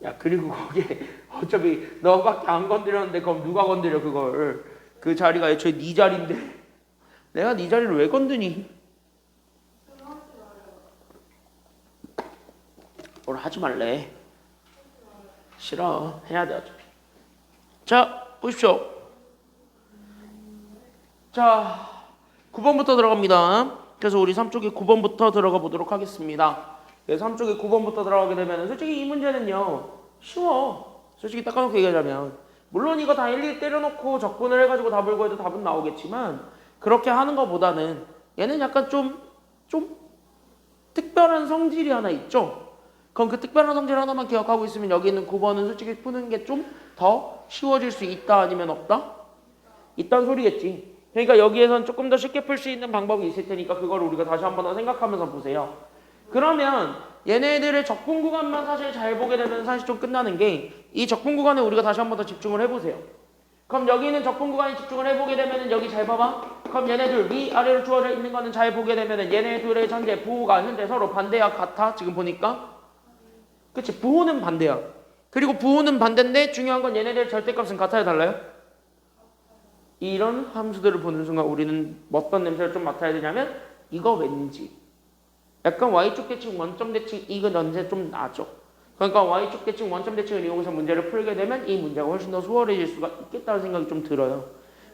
야, 그리고 거기에 어차피 너밖에 안 건드렸는데 그럼 누가 건드려 그걸. 그 자리가 애초에 네 자리인데 내가 네 자리를 왜 건드니? 뭘 하지 말래. 싫어. 해야 돼 어차피. 자, 보십시오. 자, 9번부터 들어갑니다. 그래서 우리 3쪽에 9번부터 들어가 보도록 하겠습니다. 그래서 3쪽에 9번부터 들어가게 되면 솔직히 이 문제는요 쉬워. 솔직히 닦아놓고 얘기하자면 물론 이거 다 일일이 때려놓고 적분을 해가지고 답을 구해도 답은 나오겠지만 그렇게 하는 것보다는 얘는 약간 좀 특별한 성질이 하나 있죠. 그럼 그 특별한 성질 하나만 기억하고 있으면 여기 있는 9번은 솔직히 푸는 게 좀 더 쉬워질 수 있다 아니면 없다? 있다는 소리겠지. 그러니까 여기에선 조금 더 쉽게 풀 수 있는 방법이 있을 테니까 그걸 우리가 다시 한 번 더 생각하면서 보세요. 그러면 얘네들의 적분 구간만 사실 잘 보게 되면 사실 좀 끝나는 게 이 적분 구간에 우리가 다시 한 번 더 집중을 해보세요. 그럼 여기 있는 적분 구간에 집중을 해보게 되면은 여기 잘 봐봐. 그럼 얘네들 위아래로 주어져 있는 거는 잘 보게 되면은 얘네들의 현재 부호가 현재 서로 반대야 같아? 지금 보니까? 그치? 부호는 반대야. 그리고 부호는 반대인데 중요한 건 얘네들의 절대값은 같아요 달라요? 이런 함수들을 보는 순간 우리는 어떤 냄새를 좀 맡아야 되냐면 이거 왠지 약간 Y축 대칭 원점 대칭 이거 냄새 좀 나죠. 그러니까 Y축 대칭 원점 대칭을 이용해서 문제를 풀게 되면 이 문제가 훨씬 더 수월해질 수가 있겠다는 생각이 좀 들어요.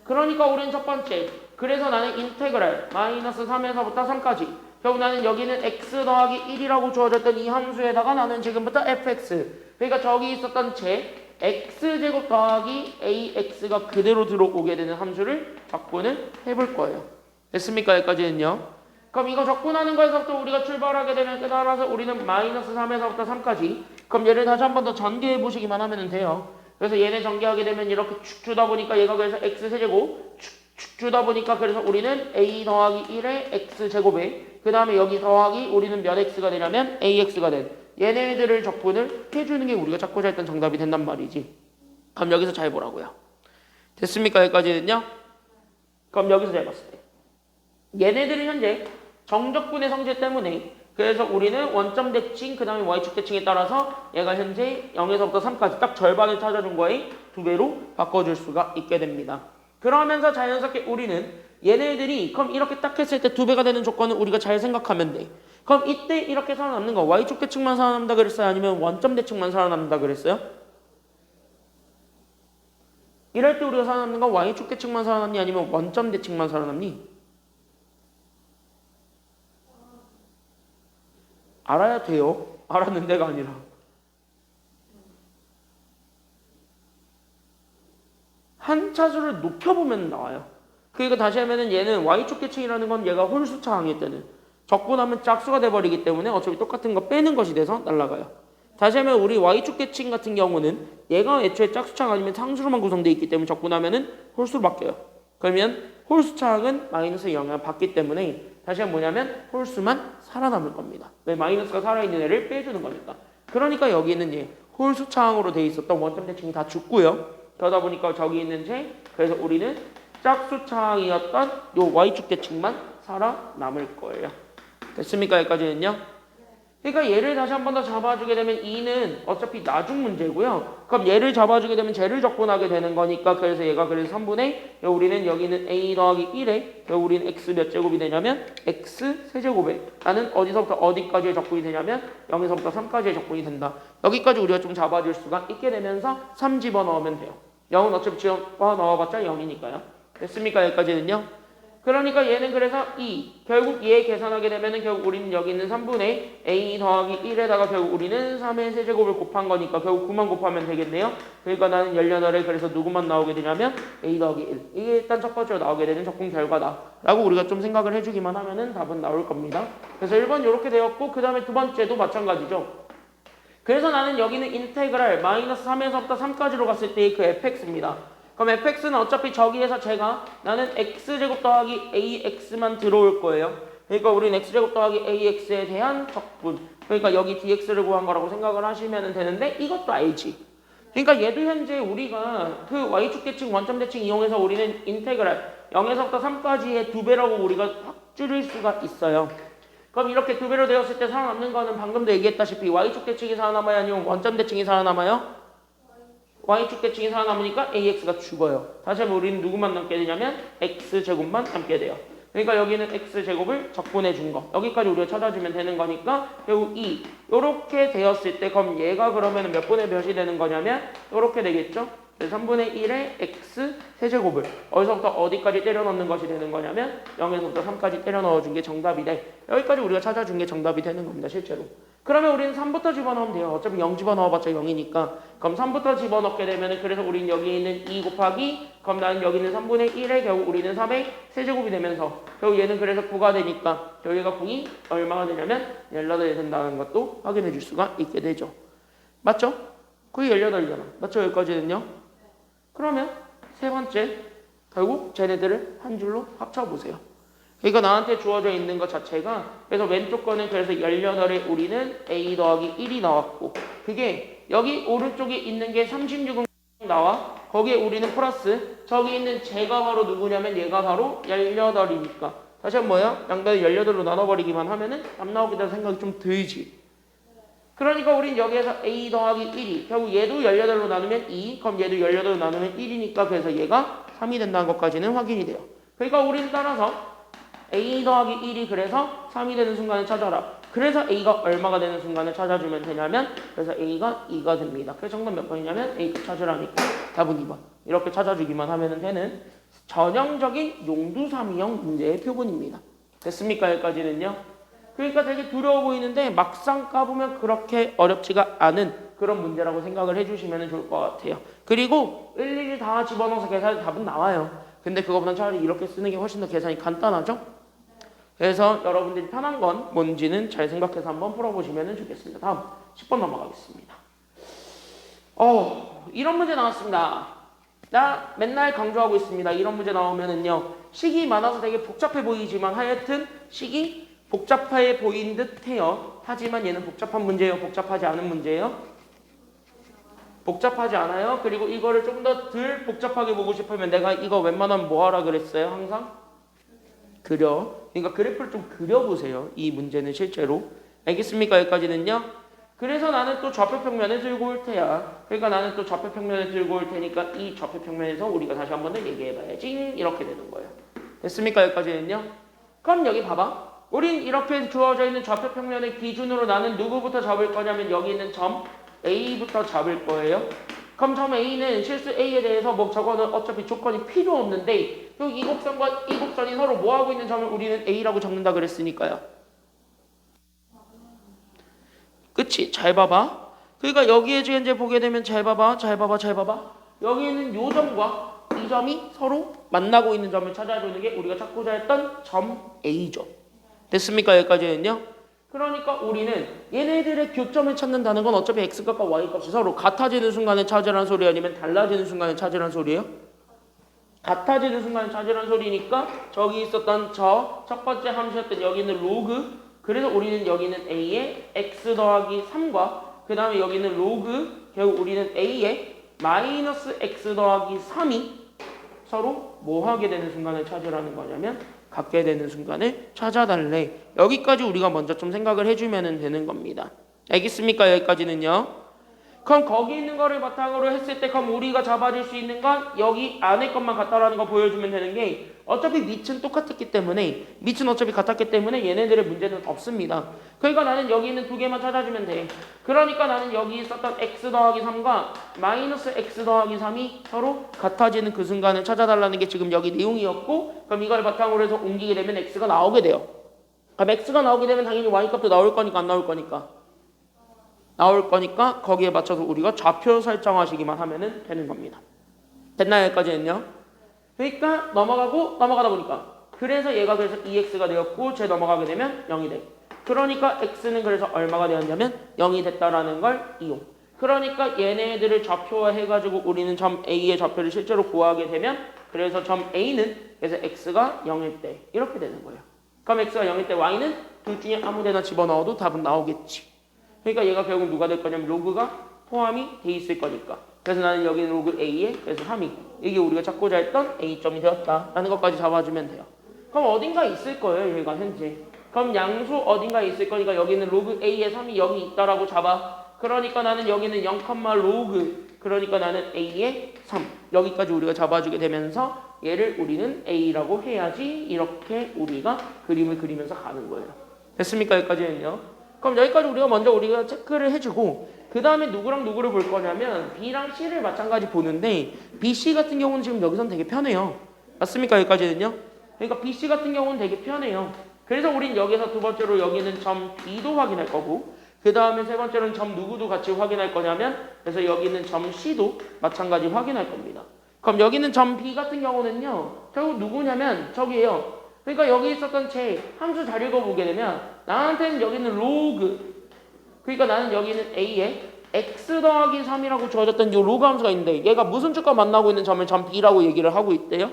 그러니까 우리는 첫 번째 그래서 나는 인테그랄 마이너스 3에서부터 3까지 결국 나는 여기는 x 더하기 1이라고 주어졌던 이 함수에다가 나는 지금부터 fx 그러니까 저기 있었던 제 x제곱 더하기 ax가 그대로 들어오게 되는 함수를 적분을 해볼 거예요. 됐습니까? 여기까지는요. 그럼 이거 적분하는 거에서부터 우리가 출발하게 되면 따라서 우리는 마이너스 3에서부터 3까지 그럼 얘를 다시 한 번 더 전개해 보시기만 하면 돼요. 그래서 얘네 전개하게 되면 이렇게 축 주다 보니까 얘가 그래서 x세제곱 축 주다 보니까 그래서 우리는 a 더하기 1의 x제곱에 그 다음에 여기 더하기 우리는 몇 x가 되냐면 ax가 된 얘네들을 적분을 해주는 게 우리가 찾고자 했던 정답이 된단 말이지. 그럼 여기서 잘 보라고요. 됐습니까? 여기까지는요? 그럼 여기서 잘 봤을 때 얘네들이 현재 정적분의 성질 때문에 그래서 우리는 원점 대칭 그 다음에 y축 대칭에 따라서 얘가 현재 0에서부터 3까지 딱 절반을 찾아준 거에 2배로 바꿔줄 수가 있게 됩니다. 그러면서 자연스럽게 우리는 얘네들이 그럼 이렇게 딱 했을 때 2배가 되는 조건은 우리가 잘 생각하면 돼. 그럼 이때 이렇게 살아남는 거 y축 대칭만 살아남는다 그랬어요? 아니면 원점 대칭만 살아남는다 그랬어요? 이럴 때 우리가 살아남는 건 y축 대칭만 살아남니 아니면 원점 대칭만 살아남니? 알아야 돼요. 알았는데가 아니라. 한 차수를 높여보면 나와요. 그러니까 다시 하면은 얘는 y축 대칭이라는 건 얘가 홀수차항일 때는 적분하면 짝수가 돼버리기 때문에 어차피 똑같은 거 빼는 것이 돼서 날아가요. 다시 하면 우리 y축 대칭 같은 경우는 얘가 애초에 짝수차항 아니면 상수로만 구성되어 있기 때문에 적분하면은 홀수로 바뀌어요. 그러면 홀수차항은 마이너스 영향을 받기 때문에 다시 한번 뭐냐면 홀수만 살아남을 겁니다. 왜 마이너스가 살아있는 애를 빼주는 거니까. 그러니까 여기는 얘 홀수차항으로 되어 있었던 원점 대칭이 다 죽고요. 그러다 보니까 저기 있는 제 그래서 우리는 짝수차항이었던 요 y축 대칭만 살아남을 거예요. 됐습니까? 여기까지는요. 그러니까 얘를 다시 한 번 더 잡아주게 되면 2는 어차피 나중 문제고요. 그럼 얘를 잡아주게 되면 쟤를 적분하게 되는 거니까 그래서 얘가 그래서 3분의 우리는 여기는 a 더하기 1에 우리는 x 몇 제곱이 되냐면 x 세제곱에 나는 어디서부터 어디까지의 적분이 되냐면 0에서부터 3까지의 적분이 된다. 여기까지 우리가 좀 잡아줄 수가 있게 되면서 3 집어넣으면 돼요. 0은 어차피 집어 넣어봤자 0이니까요. 됐습니까? 여기까지는요. 그러니까 얘는 그래서 2 결국 얘 계산하게 되면은 결국 우리는 여기 있는 3분의 a 더하기 1에다가 결국 우리는 3의 세제곱을 곱한 거니까 결국 9만 곱하면 되겠네요. 그러니까 나는 18에 그래서 누구만 나오게 되냐면 a 더하기 1 이게 일단 첫 번째로 나오게 되는 적분 결과다 라고 우리가 좀 생각을 해주기만 하면은 답은 나올 겁니다. 그래서 1번 이렇게 되었고 그 다음에 두 번째도 마찬가지죠. 그래서 나는 여기는 인테그랄 마이너스 3에서부터 3까지로 갔을 때의 그 fx입니다. 그럼 fx는 어차피 저기에서 제가 나는 x제곱 더하기 ax만 들어올 거예요. 그러니까 우리는 x제곱 더하기 ax에 대한 적분 그러니까 여기 dx를 구한 거라고 생각을 하시면 되는데 이것도 알지. 그러니까 얘도 현재 우리가 그 y축 대칭 원점 대칭 이용해서 우리는 인테그랄 0에서부터 3까지의 2배라고 우리가 확 줄일 수가 있어요. 그럼 이렇게 두 배로 되었을 때 살아남는 거는 방금도 얘기했다시피 y축 대칭이 살아남아요? 아니면 원점 대칭이 살아남아요? y축 대칭이 살아남으니까 ax가 죽어요. 다시 한번 우리는 누구만 남게 되냐면 x제곱만 남게 돼요. 그러니까 여기는 x제곱을 적분해 준 거. 여기까지 우리가 찾아주면 되는 거니까 결국 2. 요렇게 되었을 때 그럼 얘가 그러면 몇 분의 몇이 되는 거냐면 요렇게 되겠죠? 3분의 1의 x 세제곱을 어디서부터 어디까지 때려 넣는 것이 되는 거냐면 0에서부터 3까지 때려 넣어준 게 정답이 돼. 여기까지 우리가 찾아준 게 정답이 되는 겁니다. 실제로. 그러면 우리는 3부터 집어넣으면 돼요. 어차피 0 집어넣어봤자 0이니까. 그럼 3부터 집어넣게 되면 그래서 우리는 여기 있는 2 곱하기 그럼 나는 여기 있는 3분의 1에 결국 우리는 3의 세제곱이 되면서 결국 얘는 그래서 9가 되니까 여기가 9이 얼마가 되냐면 18이 된다는 것도 확인해 줄 수가 있게 되죠. 맞죠? 9이 18이잖아. 맞죠? 여기까지는요? 그러면 세 번째 결국 쟤네들을 한 줄로 합쳐보세요. 그러니까 나한테 주어져 있는 것 자체가 그래서 왼쪽 거는 그래서 18에 우리는 a 더하기 1이 나왔고 그게 여기 오른쪽에 있는 게 36은 나와 거기에 우리는 플러스 저기 있는 쟤가 바로 누구냐면 얘가 바로 18이니까 다시 한번 뭐야? 양변을 18로 나눠버리기만 하면은 답 나오게 되는 생각이 좀 들지. 그러니까 우린 여기에서 a 더하기 1이 결국 얘도 18로 나누면 2 그럼 얘도 18로 나누면 1이니까 그래서 얘가 3이 된다는 것까지는 확인이 돼요. 그러니까 우린 따라서 a 더하기 1이 그래서 3이 되는 순간을 찾아라. 그래서 a가 얼마가 되는 순간을 찾아주면 되냐면 그래서 a가 2가 됩니다. 그래서 정답 몇 번이냐면 a값 찾으라니까 답은 2번. 이렇게 찾아주기만 하면 되는 전형적인 용두삼이형 문제의 표본입니다. 됐습니까? 여기까지는요. 그러니까 되게 두려워 보이는데 막상 까보면 그렇게 어렵지가 않은 그런 문제라고 생각을 해주시면 좋을 것 같아요. 그리고 일일이 다 집어넣어서 계산해 답은 나와요. 근데 그거보다 차라리 이렇게 쓰는 게 훨씬 더 계산이 간단하죠? 그래서 여러분들이 편한 건 뭔지는 잘 생각해서 한번 풀어보시면 좋겠습니다. 다음 10번 넘어가겠습니다. 이런 문제 나왔습니다. 나 맨날 강조하고 있습니다. 이런 문제 나오면은요. 식이 많아서 되게 복잡해 보이지만 하여튼 식이 복잡해 보인 듯 해요. 하지만 얘는 복잡한 문제예요? 복잡하지 않은 문제예요? 복잡하지 않아요. 그리고 이거를 좀 더 덜 복잡하게 보고 싶으면 내가 이거 웬만하면 뭐 하라 그랬어요? 항상? 그려. 그러니까 그래프를 좀 그려보세요. 이 문제는 실제로. 알겠습니까? 여기까지는요. 그래서 나는 또 좌표평면을 들고 올 테야. 그러니까 나는 또 좌표평면을 들고 올 테니까 이 좌표평면에서 우리가 다시 한 번 더 얘기해봐야지. 이렇게 되는 거예요. 됐습니까? 여기까지는요. 그럼 여기 봐봐. 우린 이렇게 주어져 있는 좌표평면의 기준으로 나는 누구부터 잡을 거냐면 여기 있는 점 A부터 잡을 거예요. 그럼 점 A는 실수 A에 대해서 뭐 저거는 어차피 조건이 필요 없는데 이 곡선과 이 곡선이 서로 뭐 하고 있는 점을 우리는 A라고 적는다 그랬으니까요. 그치? 잘 봐봐. 그러니까 여기에 지금 이제 보게 되면 잘 봐봐. 여기 있는 요 점과 이 점이 서로 만나고 있는 점을 찾아주는 게 우리가 찾고자 했던 점 A죠. 됐습니까? 여기까지는요. 그러니까 우리는 얘네들의 교점을 찾는다는 건 어차피 x값과 y값이 서로 같아지는 순간에 찾으라는 소리 아니면 달라지는 순간에 찾으라는 소리예요? 같아지는 순간에 찾으라는 소리니까 저기 있었던 저 첫 번째 함수였던 여기 있는 로그 그래서 우리는 여기 있는 a의 x 더하기 3과 그 다음에 여기 있는 로그 결국 우리는 a의 마이너스 x 더하기 3이 서로 뭐 하게 되는 순간을 찾으라는 거냐면 갖게 되는 순간을 찾아달래. 여기까지 우리가 먼저 좀 생각을 해주면 되는 겁니다. 알겠습니까? 여기까지는요. 그럼 거기 있는 거를 바탕으로 했을 때 그럼 우리가 잡아줄 수 있는 건 여기 안에 것만 같다라는 거 보여주면 되는 게 어차피 밑은 똑같았기 때문에 밑은 어차피 같았기 때문에 얘네들의 문제는 없습니다. 그러니까 나는 여기 있는 두 개만 찾아주면 돼. 그러니까 나는 여기 있었던 x 더하기 3과 마이너스 x 더하기 3이 서로 같아지는 그 순간을 찾아달라는 게 지금 여기 내용이었고 그럼 이걸 바탕으로 해서 옮기게 되면 x가 나오게 돼요. 그럼 x가 나오게 되면 당연히 y값도 나올 거니까 안 나올 거니까 나올 거니까 거기에 맞춰서 우리가 좌표 설정하시기만 하면 되는 겁니다. 됐나요? 여기까지는요. 그러니까 넘어가다 보니까 그래서 얘가 그래서 2x가 되었고 쟤 넘어가게 되면 0이 돼. 그러니까 x는 그래서 얼마가 되었냐면 0이 됐다라는 걸 이용. 그러니까 얘네들을 좌표화해가지고 우리는 점 A의 좌표를 실제로 구하게 되면 그래서 점 A는 그래서 x가 0일 때 이렇게 되는 거예요. 그럼 x가 0일 때 y는 둘 중에 아무 데나 집어넣어도 답은 나오겠지. 그러니까 얘가 결국 누가 될 거냐면 로그가 포함이 돼 있을 거니까. 그래서 나는 여기 로그 A에 그래서 3이 이게 우리가 찾고자 했던 A점이 되었다라는 것까지 잡아주면 돼요. 그럼 어딘가 있을 거예요. 얘가 현재. 그럼 양수 어딘가에 있을 거니까 여기는 로그 A의 3이 여기 있다라고 잡아. 그러니까 나는 여기는 0, 로그. 그러니까 나는 A의 3. 여기까지 우리가 잡아주게 되면서 얘를 우리는 A라고 해야지 이렇게 우리가 그림을 그리면서 가는 거예요. 됐습니까? 여기까지는요. 그럼 여기까지 우리가 체크를 해주고 그 다음에 누구랑 누구를 볼 거냐면 B랑 C를 마찬가지 보는데 BC 같은 경우는 지금 여기선 되게 편해요. 맞습니까? 여기까지는요. 그러니까 BC 같은 경우는 되게 편해요. 그래서 우린 여기서 두 번째로 여기는 점 B도 확인할 거고 그 다음에 세 번째로는 점 누구도 같이 확인할 거냐면 그래서 여기는 점 C도 마찬가지 확인할 겁니다. 그럼 여기는 점 B 같은 경우는요. 결국 누구냐면 저기예요. 그러니까 여기 있었던 제 함수 잘 읽어보게 되면 나한테는 여기는 로그 그러니까 나는 여기는 A에 x 더하기 3이라고 주어졌던 이 로그 함수가 있는데 얘가 무슨 축과 만나고 있는 점을 점 B라고 얘기를 하고 있대요?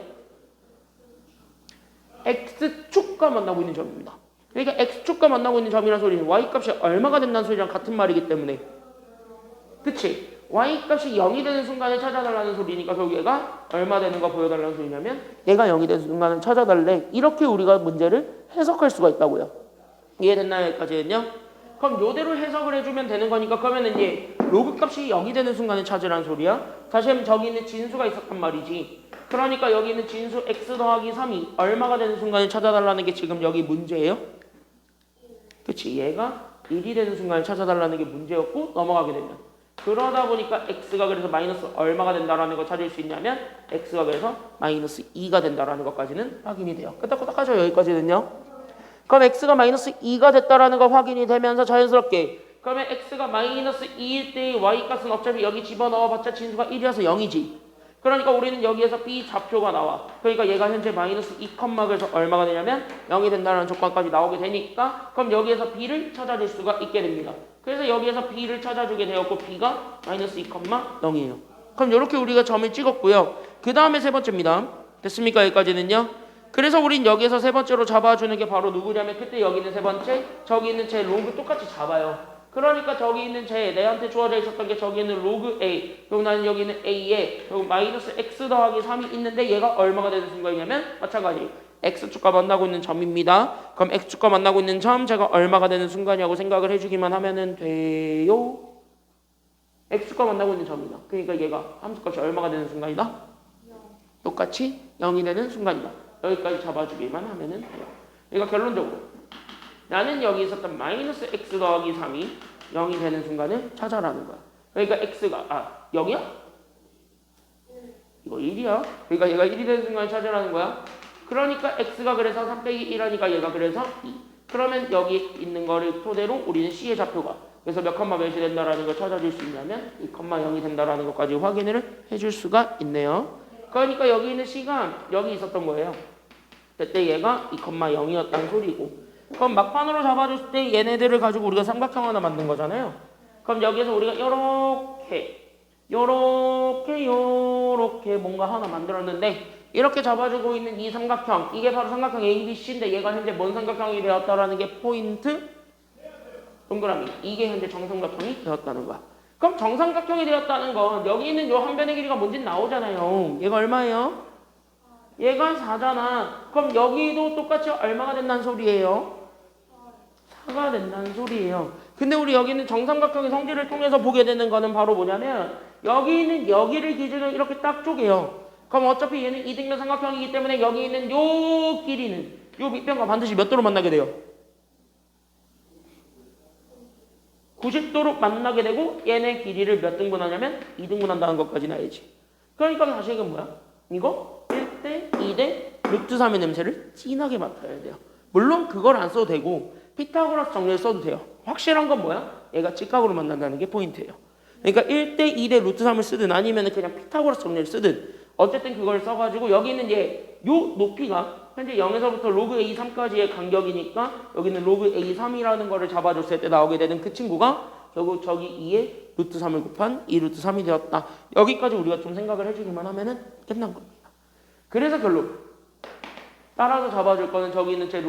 x축과 만나고 있는 점입니다. 그러니까 x축과 만나고 있는 점이라는 소리는 y값이 얼마가 된다는 소리랑 같은 말이기 때문에 그치? y값이 0이 되는 순간을 찾아달라는 소리니까 결국 얘가 얼마 되는 거 보여달라는 소리냐면 얘가 0이 되는 순간을 찾아달래. 이렇게 우리가 문제를 해석할 수가 있다고요. 이해됐나요? 여기까지는요? 그럼 요대로 해석을 해주면 되는 거니까 그러면은 이제 로그 값이 0이 되는 순간을 찾으라는 소리야. 다시 하면 저기 있는 진수가 있었단 말이지. 그러니까 여기 있는 진수 x 더하기 3이 얼마가 되는 순간을 찾아달라는 게 지금 여기 문제예요. 그치? 얘가 1이 되는 순간을 찾아달라는 게 문제였고 넘어가게 되면 그러다 보니까 x가 그래서 마이너스 얼마가 된다라는 걸 찾을 수 있냐면 x가 그래서 마이너스 2가 된다라는 것까지는 확인이 돼요. 끄떡끄떡 하죠. 여기까지는요. 그럼 x가 마이너스 2가 됐다라는 거 확인이 되면서 자연스럽게 그러면 x가 마이너스 2일 때의 y값은 어차피 여기 집어넣어봤자 진수가 1이어서 0이지. 그러니까 우리는 여기에서 b 좌표가 나와. 그러니까 얘가 현재 마이너스 2, 그래서 얼마가 되냐면 0이 된다는 조건까지 나오게 되니까 그럼 여기에서 b를 찾아줄 수가 있게 됩니다. 그래서 여기에서 b를 찾아주게 되었고 b가 마이너스 2, 0이에요. 그럼 이렇게 우리가 점을 찍었고요. 그 다음에 세 번째입니다. 됐습니까? 여기까지는요. 그래서 우린 여기에서 세 번째로 잡아주는 게 바로 누구냐면 그때 여기 있는 세 번째 저기 있는 제 로그 똑같이 잡아요. 그러니까 저기 있는 제 내한테 주어져 있었던 게 저기 있는 로그 A 그리고 나는 여기 있는 A에 그리고 마이너스 x 더하기 3이 있는데 얘가 얼마가 되는 순간이냐면 마찬가지 x축과 만나고 있는 점입니다. 그럼 x축과 만나고 있는 점 제가 얼마가 되는 순간이라고 생각을 해주기만 하면은 돼요. x축과 만나고 있는 점이다. 그러니까 얘가 함수값이 얼마가 되는 순간이다? 똑같이 0이 되는 순간이다. 여기까지 잡아주기만 하면은 돼요. 그러니까 결론적으로 나는 여기 있었던 마이너스 x 더하기 3이 0이 되는 순간을 찾아라는 거야. 그러니까 x가 0이야? 이거 1이야. 그러니까 얘가 1이 되는 순간을 찾아라는 거야. 그러니까 x가 그래서 3 빼기 1하니까 얘가 그래서 2. 그러면 여기 있는 거를 토대로 우리는 c의 좌표가 그래서 몇 컴마 몇이 된다라는 걸 찾아줄 수 있냐면 2,0이 된다라는 것까지 확인을 해줄 수가 있네요. 그러니까 여기 있는 c가 여기 있었던 거예요. 그때 얘가 2,0이었다는 소리고 그럼 막판으로 잡아줬을 때 얘네들을 가지고 우리가 삼각형 하나 만든 거잖아요. 그럼 여기에서 우리가 요렇게 뭔가 하나 만들었는데 이렇게 잡아주고 있는 이 삼각형 이게 바로 삼각형 ABC인데 얘가 현재 뭔 삼각형이 되었다라는 게 포인트 동그라미 이게 현재 정삼각형이 되었다는 거야. 그럼 정삼각형이 되었다는 건 여기 있는 요 한 변의 길이가 뭔지 나오잖아요. 얘가 얼마예요? 얘가 4잖아. 그럼 여기도 똑같이 얼마가 된다는 소리예요? 4가 된다는 소리예요. 근데 우리 여기 있는 정삼각형의 성질을 통해서 보게 되는 거는 바로 뭐냐면 여기 있는 여기를 기준으로 이렇게 딱 쪼개요. 그럼 어차피 얘는 이등변 삼각형이기 때문에 여기 있는 요 길이는 요 밑변과 반드시 몇 도로 만나게 돼요? 90도로 만나게 되고 얘네 길이를 몇 등분하냐면 2등분한다는 것까지는 알지. 그러니까 다시 이건 뭐야? 이거 1대 2대 루트 3의 냄새를 진하게 맡아야 돼요. 물론 그걸 안 써도 되고 피타고라스 정리를 써도 돼요. 확실한 건 뭐야? 얘가 직각으로 만난다는 게 포인트예요. 그러니까 1대 2대 루트 3을 쓰든 아니면 그냥 피타고라스 정리를 쓰든 어쨌든 그걸 써가지고 여기 있는 요 높이가 현재 0에서부터 로그 A3까지의 간격이니까 여기는 로그 A3이라는 거를 잡아줬을 때 나오게 되는 그 친구가 결국 저기 2에 루트 3을 곱한 2 루트 3이 되었다. 여기까지 우리가 좀 생각을 해주기만 하면은 끝난 겁니다. 그래서 결론 따라서 잡아줄 거는 저기 있는 제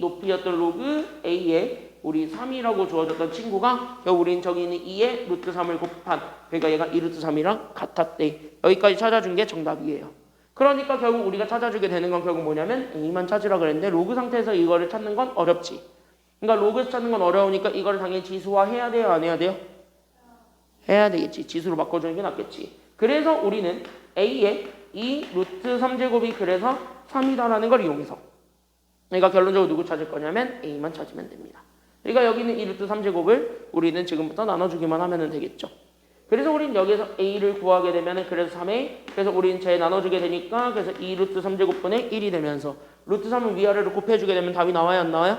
높이였던 로그 A에 우리 3이라고 주어졌던 친구가 결국 우린 저기 있는 2에 루트 3을 곱한 그러니까 얘가 2 루트 3이랑 같았대. 여기까지 찾아준 게 정답이에요. 그러니까 결국 우리가 찾아주게 되는 건 결국 뭐냐면 A만 찾으라 그랬는데 로그 상태에서 이거를 찾는 건 어렵지. 그러니까 로그에서 찾는 건 어려우니까 이거를 당연히 지수화해야 돼요? 안 해야 돼요? 해야 되겠지. 지수로 바꿔주는 게 낫겠지. 그래서 우리는 A에 2 루트 3제곱이 그래서 3이다라는 걸 이용해서 그러니까 결론적으로 누구 찾을 거냐면 A만 찾으면 됩니다. 그러니까 여기는 2 루트 3제곱을 우리는 지금부터 나눠주기만 하면 되겠죠. 그래서 우리는 여기서 A를 구하게 되면 그래서 3A 그래서 우리는 제 나눠주게 되니까 그래서 2 루트 3제곱분의 1이 되면서 루트 3을 위아래로 곱해주게 되면 답이 나와요 안 나와요?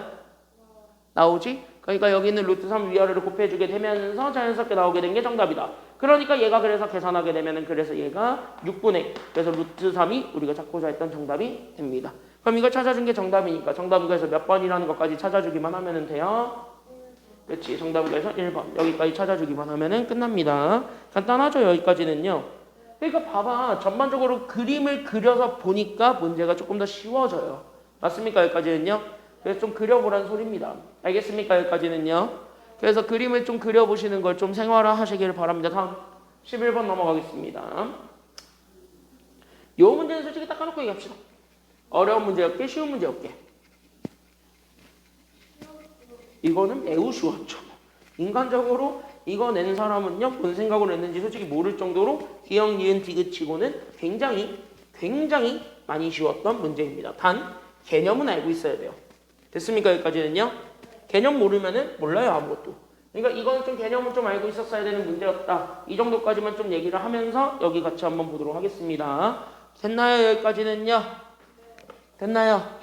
나오지? 그러니까 여기는 루트 3 위아래로 곱해주게 되면서 자연스럽게 나오게 된 게 정답이다. 그러니까 얘가 그래서 계산하게 되면은 그래서 얘가 6분의 그래서 루트 3이 우리가 찾고자 했던 정답이 됩니다. 그럼 이걸 찾아준 게 정답이니까 정답은 그래서 몇 번이라는 것까지 찾아주기만 하면 돼요. 그렇지. 정답은 그래서 1번 여기까지 찾아주기만 하면은 끝납니다. 간단하죠 여기까지는요. 그러니까 봐봐 전반적으로 그림을 그려서 보니까 문제가 조금 더 쉬워져요. 맞습니까 여기까지는요? 그래서 좀 그려보라는 소리입니다. 알겠습니까 여기까지는요? 그래서 그림을 좀 그려보시는 걸 좀 생활화하시길 바랍니다. 다음 11번 넘어가겠습니다. 요 문제는 솔직히 닦아놓고 얘기합시다. 어려운 문제였게 쉬운 문제였게. 이거는 매우 쉬웠죠. 인간적으로 이거 낸 사람은요 뭔 생각으로 냈는지 솔직히 모를 정도로 기억, 니은, 디귿치고는 굉장히 많이 쉬웠던 문제입니다. 단 개념은 알고 있어야 돼요. 됐습니까 여기까지는요? 개념 모르면은 몰라요 아무것도. 그러니까 이거는 좀 개념을 좀 알고 있었어야 되는 문제였다. 이 정도까지만 좀 얘기를 하면서 여기 같이 한번 보도록 하겠습니다. 됐나요 여기까지는요? 됐나요?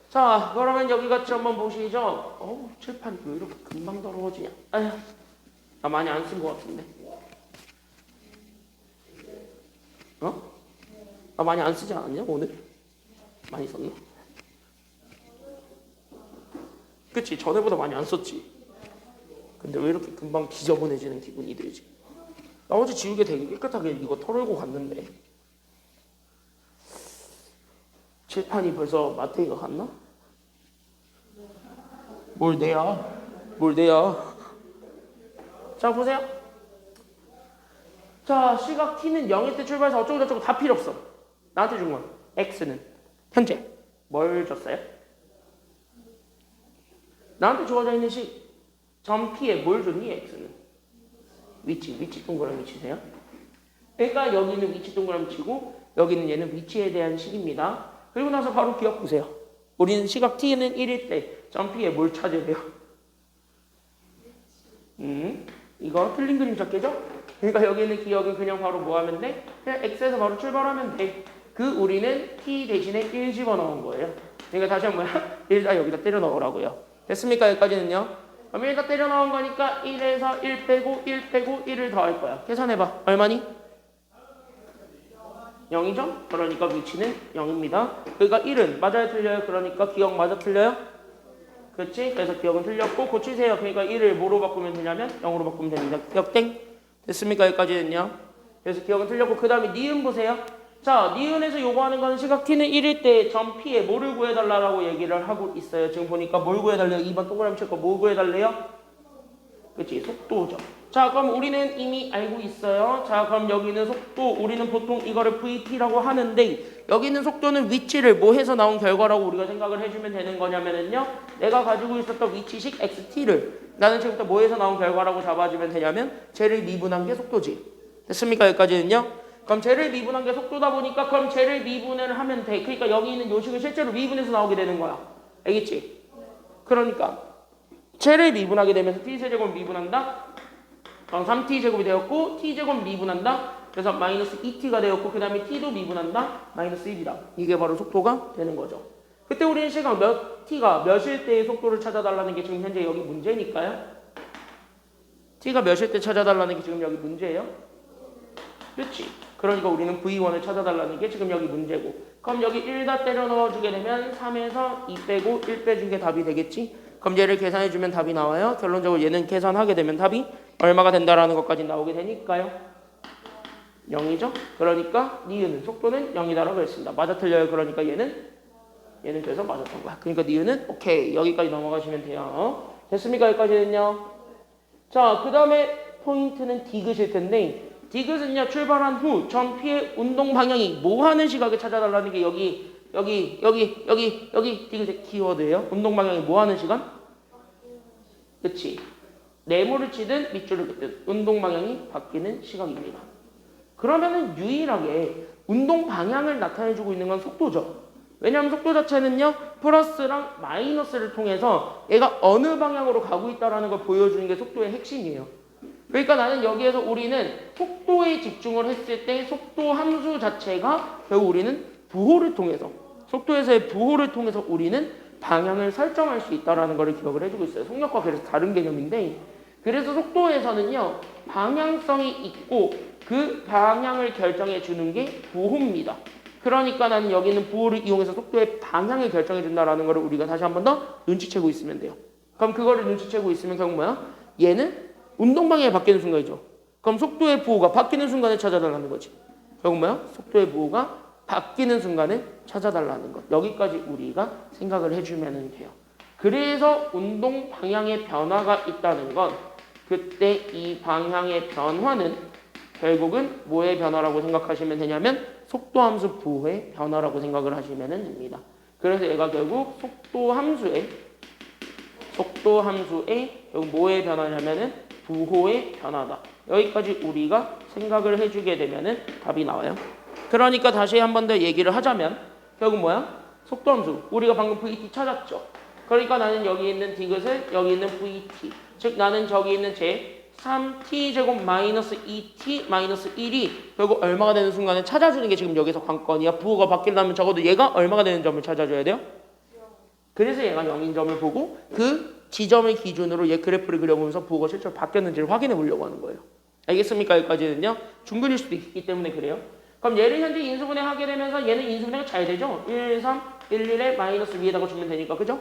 자 그러면 여기 같이 한번 보시죠. 칠판이 왜 이렇게 금방 더러워지냐. 아휴 나 많이 안 쓴 것 같은데. 나 많이 안 쓰지 않았냐 오늘? 많이 썼나? 그치 전에보다 많이 안 썼지. 근데 왜 이렇게 금방 지저분해지는 기분이 들지? 나 어제 지우개 되게 깨끗하게 이거 털고 갔는데 칠판이 벌써 마트이가 갔나? 뭘 내야? 자 보세요. 자 시각 t는 0일 때 출발해서 어쩌고 저쩌고 다 필요 없어. 나한테 준 건 x는 현재 뭘 줬어요? 나한테 주어져 있는 점 P에 뭘 줬니? X는 위치 동그라미 치세요. 그러니까 여기는 위치 동그라미 치고 여기는 얘는 위치에 대한 식입니다. 그리고 나서 바로 기억 보세요. 우리는 시각 T는 1일 때 점 P에 뭘 찾으래요? 이거 틀린 그림 찾겠죠? 그러니까 여기는 기억은 그냥 바로 뭐 하면 돼? 그냥 X에서 바로 출발하면 돼. 우리는 T 대신에 1 집어넣은 거예요. 그러니까 다시 한번 1 다 여기다 때려 넣으라고요. 됐습니까? 여기까지는요? 그럼 1 다 때려 넣은 거니까 1에서 1 빼고 1을 더할 거야. 계산해봐. 얼마니? 0이죠? 그러니까 위치는 0입니다. 그러니까 1은 맞아요? 틀려요? 그러니까 기억 맞아? 틀려요? 그렇지? 그래서 기억은 틀렸고 고치세요. 그러니까 1을 뭐로 바꾸면 되냐면 0으로 바꾸면 됩니다. 기억 땡. 됐습니까? 여기까지는요? 그래서 기억은 틀렸고 그 다음에 니은 보세요. 자, 니은에서 요구하는 거는 시각 t는 1일 때 점 P에 뭐를 구해달라고 얘기를 하고 있어요. 지금 보니까 뭘 구해달래요? 2번 동그라미 칠 거 뭐 구해달래요? 그치, 속도죠. 자, 그럼 우리는 이미 알고 있어요. 자, 그럼 여기는 속도, 우리는 보통 이거를 VT라고 하는데 여기 있는 속도는 위치를 뭐 해서 나온 결과라고 우리가 생각을 해주면 되는 거냐면은요. 내가 가지고 있었던 위치식 XT를 나는 지금부터 뭐 해서 나온 결과라고 잡아주면 되냐면 쟤를 미분한 게 속도지. 됐습니까? 여기까지는요. 그럼 쟤를 미분한 게 속도다 보니까 그럼 쟤를 미분을 하면 돼. 그러니까 여기 있는 요식을 실제로 미분해서 나오게 되는 거야. 알겠지? 그러니까 쟤를 미분하게 되면서 t세제곱 미분한다. 3t제곱이 되었고 t제곱 미분한다. 그래서 마이너스 2t가 되었고 그 다음에 t도 미분한다. 마이너스 1이다. 이게 바로 속도가 되는 거죠. 그때 우리는 시각 몇 t가 몇일 때의 속도를 찾아달라는 게 지금 현재 여기 문제니까요. t가 몇일 때 찾아달라는 게 지금 여기 문제예요. 그렇지. 그러니까 우리는 V1을 찾아달라는 게 지금 여기 문제고 그럼 여기 1 다 때려 넣어주게 되면 3에서 2 빼고 1 빼준 게 답이 되겠지. 그럼 얘를 계산해주면 답이 나와요. 결론적으로 얘는 계산하게 되면 답이 얼마가 된다라는 것까지 나오게 되니까요. 0이죠. 그러니까 니은은 속도는 0이다라고 했습니다. 맞아 틀려요. 그러니까 얘는 그래서 맞았던 거야. 그러니까 니은은 오케이. 여기까지 넘어가시면 돼요. 됐습니까? 여기까지는요. 자, 그 다음에 포인트는 디귿일 텐데 디귿은요 출발한 후 전 P의 운동 방향이 뭐 하는 시각을 찾아달라는 게 여기 디귿의 키워드예요. 운동 방향이 뭐 하는 시간? 그치? 네모를 치든 밑줄을 긋든 운동 방향이 바뀌는 시각입니다. 그러면은 유일하게 운동 방향을 나타내주고 있는 건 속도죠. 왜냐하면 속도 자체는요 플러스랑 마이너스를 통해서 얘가 어느 방향으로 가고 있다는 걸 보여주는 게 속도의 핵심이에요. 그러니까 나는 여기에서 우리는 속도에 집중을 했을 때 속도 함수 자체가 결국 우리는 부호를 통해서 속도에서의 부호를 통해서 우리는 방향을 설정할 수 있다는 걸 기억을 해주고 있어요. 속력과 그래서 다른 개념인데 그래서 속도에서는요 방향성이 있고 그 방향을 결정해 주는 게 부호입니다. 그러니까 나는 여기는 부호를 이용해서 속도의 방향을 결정해 준다라는 걸 우리가 다시 한 번 더 눈치채고 있으면 돼요. 그럼 그거를 눈치채고 있으면 결국 뭐야? 얘는 운동 방향이 바뀌는 순간이죠. 그럼 속도의 부호가 바뀌는 순간에 찾아달라는 거지. 결국 뭐야? 속도의 부호가 바뀌는 순간에 찾아달라는 것. 여기까지 우리가 생각을 해주면 돼요. 그래서 운동 방향의 변화가 있다는 건 그때 이 방향의 변화는 결국은 뭐의 변화라고 생각하시면 되냐면 속도함수 부호의 변화라고 생각을 하시면 됩니다. 그래서 얘가 결국 속도함수의 결국 뭐의 변화냐면은 부호의 변화다. 여기까지 우리가 생각을 해주게 되면은 답이 나와요. 그러니까 다시 한 번 더 얘기를 하자면 결국 뭐야? 속도함수. 우리가 방금 VT 찾았죠. 그러니까 나는 여기 있는 디귿을 여기 있는 VT 즉 나는 저기 있는 제 3t제곱 마이너스 2t 마이너스 1이 결국 얼마가 되는 순간에 찾아주는 게 지금 여기서 관건이야. 부호가 바뀌려면 적어도 얘가 얼마가 되는 점을 찾아줘야 돼요. 그래서 얘가 0인 점을 보고 그 지점을 기준으로 얘 그래프를 그려보면서 부호가 실제로 바뀌었는지를 확인해 보려고 하는 거예요. 알겠습니까? 여기까지는요. 중근일 수도 있기 때문에 그래요. 그럼 얘를 현재 인수분해 하게 되면서 얘는 인수분해가 잘 되죠. 1, 3, 1, 1에 마이너스 위에다가 주면 되니까 그죠?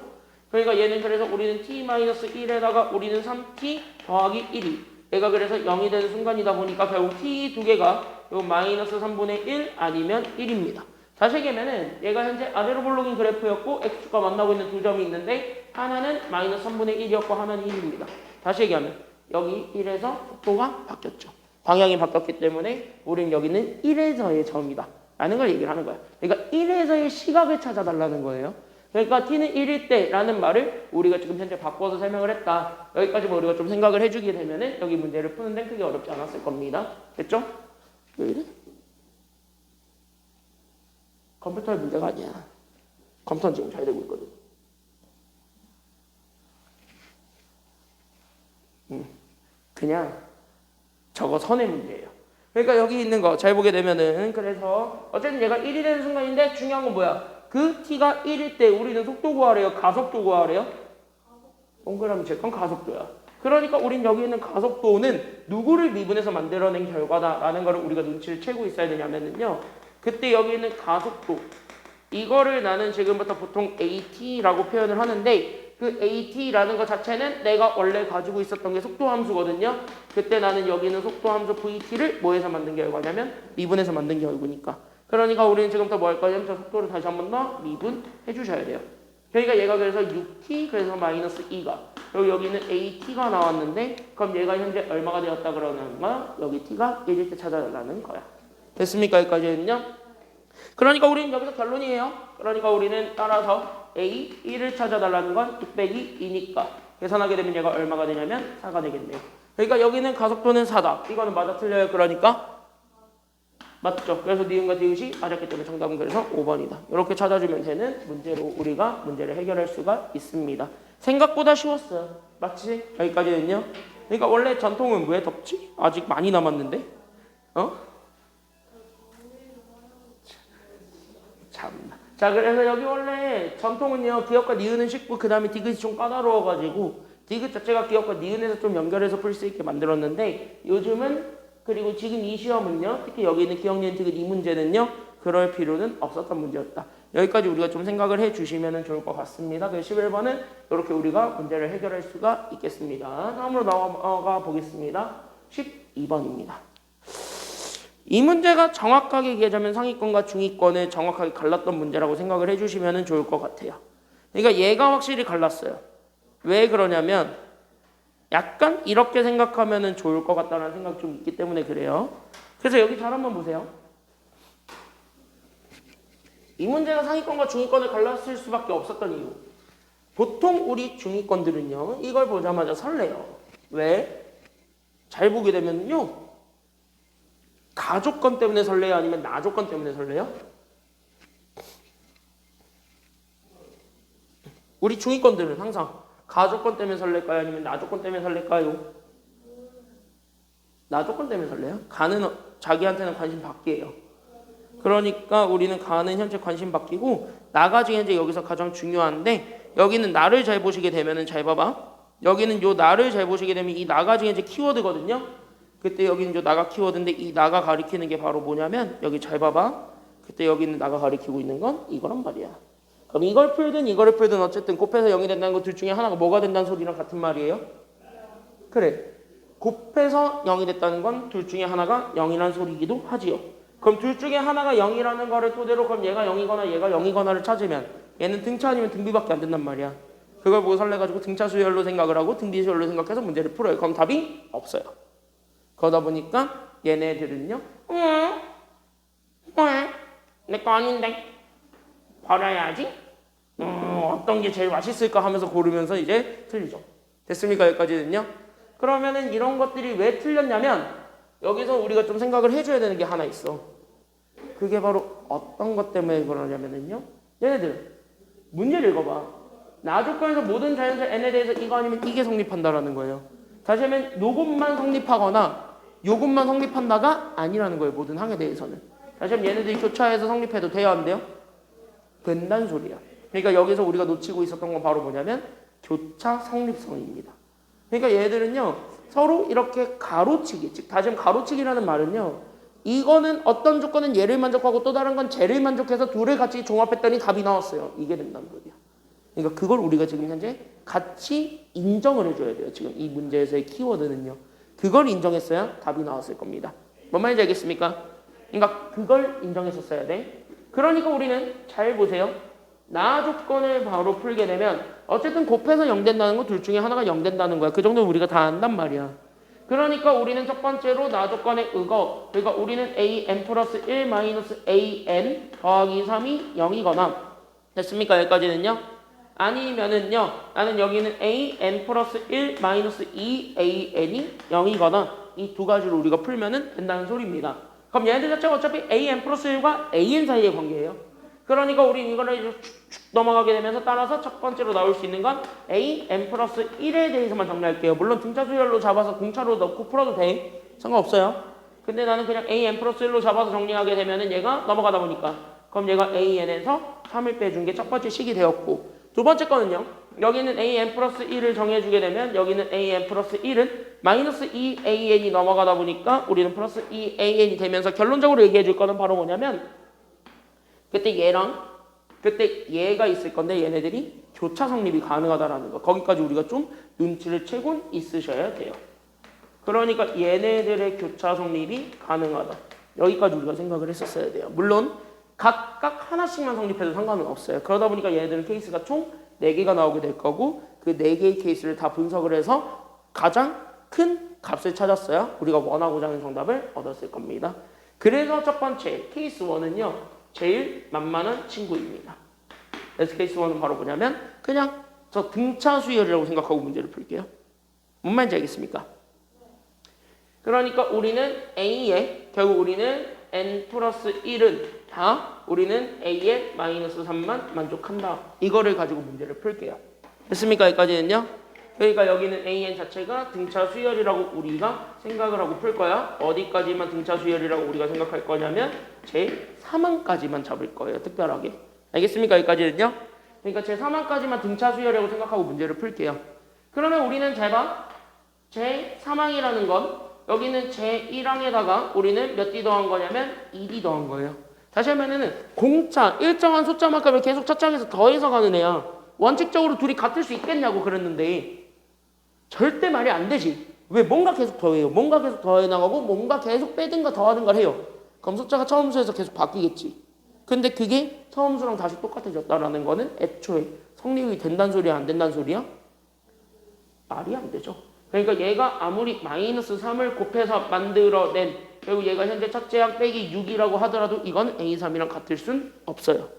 그러니까 얘는 그래서 우리는 t-1에다가 우리는 3t 더하기 1이 얘가 그래서 0이 되는 순간이다 보니까 결국 t 두 개가 요 마이너스 3분의 1 아니면 1입니다. 다시 얘기하면은 얘가 현재 아래로 볼록인 그래프였고 x축과 만나고 있는 두 점이 있는데 하나는 마이너스 3분의 1이었고 하나는 1입니다. 다시 얘기하면 여기 1에서 속도가 바뀌었죠. 방향이 바뀌었기 때문에 우리는 여기는 1에서의 점이다 라는 걸 얘기를 하는 거예요. 그러니까 1에서의 시각을 찾아달라는 거예요. 그러니까 t는 1일 때 라는 말을 우리가 지금 현재 바꿔서 설명을 했다. 여기까지만 우리가 좀 생각을 해주게 되면은 여기 문제를 푸는 데는 크게 어렵지 않았을 겁니다. 됐죠? 왜 이래? 컴퓨터의 문제가 아니야. 컴퓨터는 지금 잘 되고 있거든. 그냥 저거 선의 문제예요. 그러니까 여기 있는 거 잘 보게 되면은 그래서 어쨌든 얘가 1이 되는 순간인데 중요한 건 뭐야? 그 t가 1일 때 우리는 속도 구하래요? 가속도 구하래요? 동그라미 칠 건 가속도야. 그러니까 우린 여기 있는 가속도는 누구를 미분해서 만들어낸 결과다라는 거를 우리가 눈치를 채고 있어야 되냐면요. 그때 여기 있는 가속도 이거를 나는 지금부터 보통 AT라고 표현을 하는데 그 AT라는 것 자체는 내가 원래 가지고 있었던 게 속도함수거든요. 그때 나는 여기 있는 속도함수 VT를 뭐해서 만든 결과냐면 미분해서 만든 결과니까. 그러니까 우리는 지금부터 뭐 할 거냐면 저 속도를 다시 한 번 더 미분해 주셔야 돼요. 그러니까 얘가 그래서 6t 그래서 마이너스 2가 그리고 여기는 AT가 나왔는데 그럼 얘가 현재 얼마가 되었다 그러는 거야? 여기 t가 1일 때 찾아달라는 거야. 됐습니까? 여기까지는요. 그러니까 우리는 여기서 결론이에요. 그러니까 우리는 따라서 A 1을 찾아달라는 건 6 빼기 2니까 계산하게 되면 얘가 얼마가 되냐면 4가 되겠네요. 그러니까 여기는 가속도는 4다. 이거는 맞아 틀려요. 그러니까 맞죠. 그래서 니은과 디귿이 맞았기 때문에 정답은 그래서 5번이다. 이렇게 찾아주면 되는 문제로 우리가 문제를 해결할 수가 있습니다. 생각보다 쉬웠어요. 맞지? 여기까지는요. 그러니까 원래 전통은 왜 덥지? 아직 많이 남았는데. 참나. 자, 그래서 여기 원래 전통은요. 기억과 니은은 쉽고 그 다음에 디귿이 좀 까다로워가지고 디귿 자체가 기억과 니은에서 좀 연결해서 풀 수 있게 만들었는데 요즘은 그리고 지금 이 시험은요. 특히 여기 있는 기억, 니은, 디귿 이 문제는요. 그럴 필요는 없었던 문제였다. 여기까지 우리가 좀 생각을 해주시면 좋을 것 같습니다. 그래서 11번은 이렇게 우리가 문제를 해결할 수가 있겠습니다. 다음으로 나가 보겠습니다. 12번입니다. 이 문제가 정확하게 얘기하자면 상위권과 중위권을 정확하게 갈랐던 문제라고 생각을 해주시면 좋을 것 같아요. 그러니까 얘가 확실히 갈랐어요. 왜 그러냐면 약간 이렇게 생각하면 좋을 것 같다는 생각 좀 있기 때문에 그래요. 그래서 여기 잘 한번 보세요. 이 문제가 상위권과 중위권을 갈랐을 수밖에 없었던 이유. 보통 우리 중위권들은요. 이걸 보자마자 설레요. 왜? 잘 보게 되면요. 가족권 때문에 설레요? 아니면 나조건 때문에 설레요? 우리 중위권들은 항상 가족권 때문에 설렐까요? 아니면 나조건 때문에 설렐까요? 나조건 때문에 설레요? 가는 자기한테는 관심 받기예요. 그러니까 우리는 가는 현재 관심 받기고 나가 지금 현재 여기서 가장 중요한데 여기는 나를 잘 보시게 되면은 잘 봐봐. 여기는 요 나를 잘 보시게 되면 이 나가 지금 현재 키워드거든요. 그때 여기는 요 나가 키워드인데 이 나가 가리키는 게 바로 뭐냐면 여기 잘 봐봐. 그때 여기는 나가 가리키고 있는 건 이거란 말이야. 그럼 이걸 풀든 이거를 풀든 어쨌든 곱해서 0이 된다는 거 둘 중에 하나가 뭐가 된다는 소리랑 같은 말이에요? 그래. 곱해서 0이 됐다는 건 둘 중에 하나가 0이라는 소리이기도 하지요. 그럼 둘 중에 하나가 0이라는 거를 토대로 그럼 얘가 0이거나 얘가 0이거나를 찾으면 얘는 등차 아니면 등비밖에 안 된단 말이야. 그걸 보고 설레가지고 등차 수열로 생각을 하고 등비 수열로 생각해서 문제를 풀어요. 그럼 답이 없어요. 그러다 보니까 얘네들은요. 내 거 아닌데 버려야지. 어떤 게 제일 맛있을까 하면서 고르면서 이제 틀리죠. 됐습니까? 여기까지는요. 그러면은 이런 것들이 왜 틀렸냐면 여기서 우리가 좀 생각을 해줘야 되는 게 하나 있어. 그게 바로 어떤 것 때문에 그러냐면은요. 얘네들 문제를 읽어봐. 나조건에서 모든 자연수 n에 대해서 이거 아니면 이게 성립한다라는 거예요. 다시 하면 요것만 성립하거나 요것만 성립한다가 아니라는 거예요. 모든 항에 대해서는. 다시 하면 얘네들이 교차해서 성립해도 돼요? 안 돼요? 된다는 소리야. 그러니까 여기서 우리가 놓치고 있었던 건 바로 뭐냐면 교차 성립성입니다. 그러니까 얘들은요 서로 이렇게 가로치기, 즉 다시 한번 가로치기라는 말은요 이거는 어떤 조건은 얘를 만족하고 또 다른 건 쟤를 만족해서 둘을 같이 종합했더니 답이 나왔어요. 이게 된다는 소리야. 그러니까 그걸 우리가 지금 현재 같이 인정을 해줘야 돼요. 지금 이 문제에서의 키워드는요. 그걸 인정했어야 답이 나왔을 겁니다. 뭔 말인지 알겠습니까? 그러니까 그걸 인정했었어야 돼. 그러니까 우리는 잘 보세요. 나 조건을 바로 풀게 되면 어쨌든 곱해서 0 된다는 거 둘 중에 하나가 0 된다는 거야. 그 정도는 우리가 다 안단 말이야. 그러니까 우리는 첫 번째로 나 조건의 의거, 그러니까 우리는 an 플러스 1 마이너스 an 더하기 3이 0이거나 됐습니까? 여기까지는요. 아니면은요. 나는 여기는 an 플러스 1 마이너스 2an이 0이거나 이 두 가지를 우리가 풀면은 된다는 소리입니다. 그럼 얘네들 자체가 어차피 an 플러스 1과 an 사이의 관계예요. 그러니까 우리 이거를 축축 넘어가게 되면서 따라서 첫 번째로 나올 수 있는 건 an 플러스 1에 대해서만 정리할게요. 물론 등차 수열로 잡아서 공차로 넣고 풀어도 돼. 상관없어요. 근데 나는 그냥 an 플러스 1로 잡아서 정리하게 되면은 얘가 넘어가다 보니까 그럼 얘가 an에서 3을 빼준 게 첫 번째 식이 되었고 두 번째 거는요. 여기는 an 플러스 1을 정해주게 되면 여기는 an 플러스 1은 마이너스 2an이 넘어가다 보니까 우리는 플러스 2an이 되면서 결론적으로 얘기해 줄 거는 바로 뭐냐면 그때 얘랑 그때 얘가 있을 건데 얘네들이 교차 성립이 가능하다라는 거. 거기까지 우리가 좀 눈치를 채고 있으셔야 돼요. 그러니까 얘네들의 교차 성립이 가능하다. 여기까지 우리가 생각을 했었어야 돼요. 물론 각각 하나씩만 성립해도 상관은 없어요. 그러다 보니까 얘네들은 케이스가 총 4개가 나오게 될 거고 그 4개의 케이스를 다 분석을 해서 가장 큰 값을 찾았어야 우리가 원하고자 하는 정답을 얻었을 겁니다. 그래서 첫 번째 케이스 1은요. 제일 만만한 친구입니다. 그래서 케이스 1은 바로 뭐냐면 그냥 저 등차 수열이라고 생각하고 문제를 풀게요. 뭔 말인지 알겠습니까? 그러니까 우리는 A에 결국 우리는 n 플러스 1은 다 우리는 A에 마이너스 3만 만족한다. 이거를 가지고 문제를 풀게요. 됐습니까? 여기까지는요? 그러니까 여기는 an 자체가 등차 수열이라고 우리가 생각을 하고 풀 거야. 어디까지만 등차 수열이라고 우리가 생각할 거냐면 제 3항까지만 잡을 거예요. 특별하게. 알겠습니까? 여기까지는요? 그러니까 제 3항까지만 등차 수열이라고 생각하고 문제를 풀게요. 그러면 우리는 잘 봐. 제 3항이라는 건 여기는 제 1항에다가 우리는 몇 D 더한 거냐면 2D 더한 거예요. 다시 하면은 공차 일정한 숫자만큼을 계속 첫 장에서 더해서 가는 애야. 원칙적으로 둘이 같을 수 있겠냐고 그랬는데 절대 말이 안 되지. 왜? 뭔가 계속 더해요. 뭔가 계속 더해 나가고 뭔가 계속 빼든가 더하든가 해요. 그럼 숫자가 처음 수에서 계속 바뀌겠지. 근데 그게 처음 수랑 다시 똑같아졌다라는 거는 애초에 성립이 된다는 소리야 안 된다는 소리야? 말이 안 되죠. 그러니까 얘가 아무리 마이너스 3을 곱해서 만들어낸 결국 얘가 현재 첫째 항 빼기 6이라고 하더라도 이건 A3이랑 같을 순 없어요.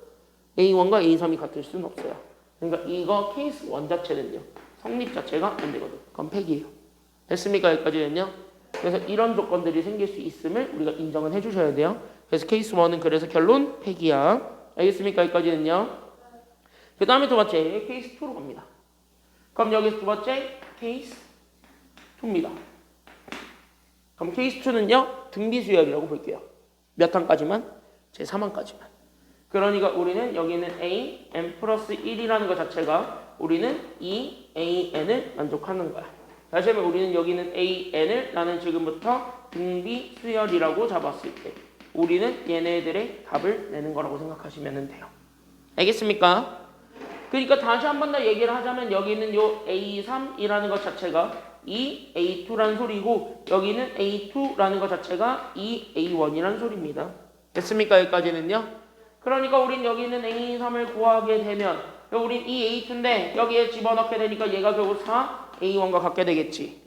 A1과 A3이 같을 순 없어요. 그러니까 이거 케이스 1 자체는요. 성립 자체가 안 되거든. 그건 폐기예요. 됐습니까? 여기까지는요. 그래서 이런 조건들이 생길 수 있음을 우리가 인정은 해주셔야 돼요. 그래서 케이스 1은 그래서 결론 폐기야. 알겠습니까? 여기까지는요. 그 다음에 두 번째 케이스 2로 갑니다. 그럼 여기서 두 번째 케이스 2입니다. 그럼 케이스 2는요. 등비수열이라고 볼게요. 몇 항까지만? 제 3항까지만. 그러니까 우리는 여기는 A, n 플러스 1이라는 것 자체가 우리는 이 AN을 만족하는 거야. 다시 하면 우리는 여기는 AN을 나는 지금부터 등비수열이라고 잡았을 때 우리는 얘네들의 답을 내는 거라고 생각하시면 돼요. 알겠습니까? 그러니까 다시 한 번 더 얘기를 하자면 여기는 요 A3이라는 것 자체가 이 A2라는 소리고 여기는 A2라는 것 자체가 이 A1이라는 소리입니다. 됐습니까? 여기까지는요? 그러니까 우린 여기는 A3을 구하게 되면 우린 이 A2인데 여기에 집어넣게 되니까 얘가 결국 4, A1과 같게 되겠지.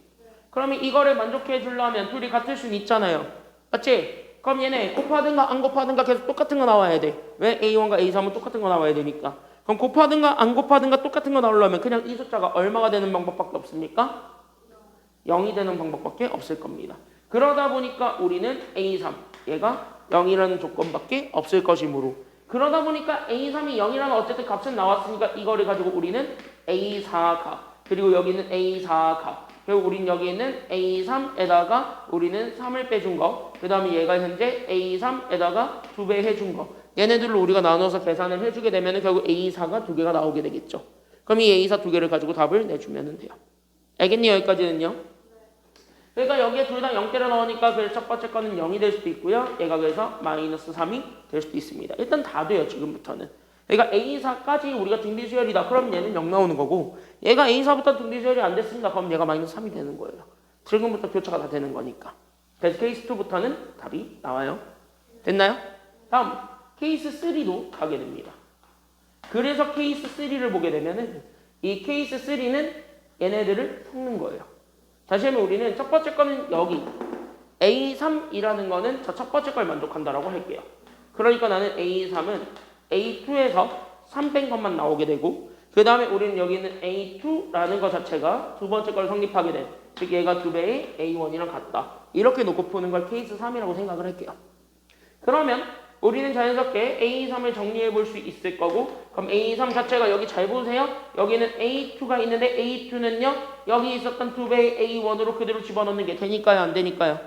그러면 이거를 만족해 주려면 둘이 같을 수는 있잖아요. 맞지? 그럼 얘네 곱하든가 안 곱하든가 계속 똑같은 거 나와야 돼. 왜? A1과 A3은 똑같은 거 나와야 되니까. 그럼 곱하든가 안 곱하든가 똑같은 거 나오려면 그냥 이 숫자가 얼마가 되는 방법밖에 없습니까? 0이 되는 방법밖에 없을 겁니다. 그러다 보니까 우리는 A3, 얘가 0이라는 조건밖에 없을 것이므로 그러다 보니까 A3이 0이라는 어쨌든 값은 나왔으니까 이거를 가지고 우리는 A4가 그리고 여기는 A4가 그리고 우린 여기는 A3에다가 우리는 3을 빼준 거 그 다음에 얘가 현재 A3에다가 2배 해준 거 얘네들로 우리가 나눠서 계산을 해주게 되면 결국 A4가 2개가 나오게 되겠죠. 그럼 이 A4 2개를 가지고 답을 내주면 돼요. 알겠니? 여기까지는요. 그러니까 여기에 둘 다 0대를 넣으니까 그래서 첫 번째 거는 0이 될 수도 있고요. 얘가 그래서 마이너스 3이 될 수도 있습니다. 일단 다 돼요. 지금부터는. 그러니까 A4까지 우리가 등비수열이다. 그럼 얘는 0 나오는 거고 얘가 A4부터 등비수열이 안 됐습니다. 그럼 얘가 마이너스 3이 되는 거예요. 지금부터 교차가 다 되는 거니까. 그래서 케이스 2부터는 답이 나와요. 됐나요? 다음 케이스 3도 가게 됩니다. 그래서 케이스 3를 보게 되면은 이 케이스 3는 얘네들을 섞는 거예요. 다시 하면 우리는 첫 번째 거는 여기 A3이라는 거는 저 첫 번째 걸 만족한다라고 할게요. 그러니까 나는 A3은 A2에서 3 뺀 것만 나오게 되고 그 다음에 우리는 여기는 A2라는 것 자체가 두 번째 걸 성립하게 된 즉 얘가 2배의 A1이랑 같다. 이렇게 놓고 푸는 걸 케이스 3이라고 생각을 할게요. 그러면 우리는 자연스럽게 A3을 정리해 볼 수 있을 거고 그럼 A3 자체가 여기 잘 보세요. 여기는 A2가 있는데 A2는요. 여기 있었던 2배의 A1으로 그대로 집어넣는 게 되니까요? 안 되니까요?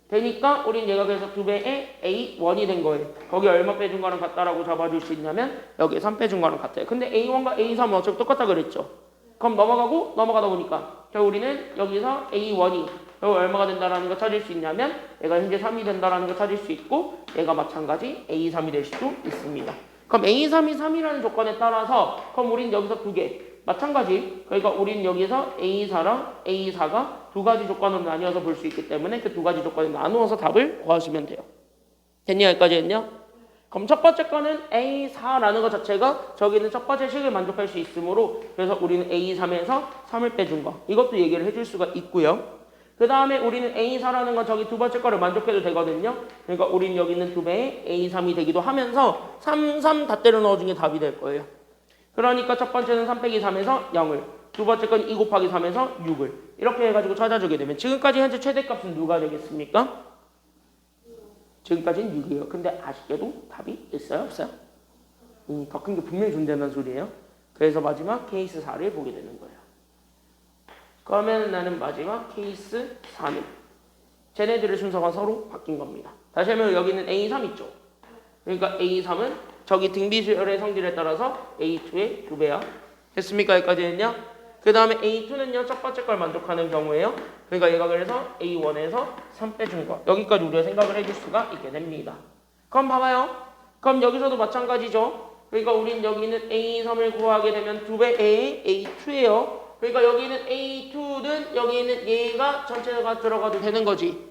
되니까 우린 얘가 그래서 2배의 A1이 된 거예요. 거기 얼마 빼준 거랑 같다라고 잡아줄 수 있냐면 여기에 3 빼준 거랑 같아요. 근데 A1과 A3은 어차피 똑같다 그랬죠. 그럼 넘어가다 보니까 결국 우리는 여기서 A1이 결국 얼마가 된다라는 거 찾을 수 있냐면 얘가 현재 3이 된다라는 거 찾을 수 있고 얘가 마찬가지 A3이 될 수도 있습니다. 그럼 A3이 3이라는 조건에 따라서 그럼 우린 여기서 두 개 마찬가지 그러니까 우린 여기서 A4랑 A4가 두 가지 조건으로 나뉘어서 볼 수 있기 때문에 그 두 가지 조건을 나누어서 답을 구하시면 돼요. 됐냐? 여기까지 했냐? 그럼 첫 번째 거는 A4라는 것 자체가 저기는 첫 번째 식을 만족할 수 있으므로 그래서 우리는 A3에서 3을 빼준 거 이것도 얘기를 해줄 수가 있고요. 그 다음에 우리는 A4라는 건 저기 두 번째 거를 만족해도 되거든요. 그러니까 우리는 여기는 2배의 A3이 되기도 하면서 3, 3 다 때려 넣어준 게 답이 될 거예요. 그러니까 첫 번째는 3 빼기 3에서 0을 두 번째 건 2 곱하기 3에서 6을 이렇게 해가지고 찾아주게 되면 지금까지 현재 최대값은 누가 되겠습니까? 지금까지는 6이에요. 근데 아쉽게도 답이 있어요? 없어요? 더 큰 게 분명히 존재하는 소리예요. 그래서 마지막 케이스 4를 보게 되는 거예요. 그러면 나는 마지막 케이스 4는 쟤네들의 순서가 서로 바뀐 겁니다. 다시 하면 여기는 A3 있죠. 그러니까 A3은 저기 등비수열의 성질에 따라서 A2의 2배야. 됐습니까? 여기까지는요. 그 다음에 A2는요. 첫 번째 걸 만족하는 경우에요. 그러니까 얘가 그래서 A1에서 3 빼준 거. 여기까지 우리가 생각을 해줄 수가 있게 됩니다. 그럼 봐봐요. 그럼 여기서도 마찬가지죠. 그러니까 우린 여기는 A3을 구하게 되면 2배 A2예요. 그러니까 여기는 A2는 여기는 얘가 전체가 들어가도 되는 거지.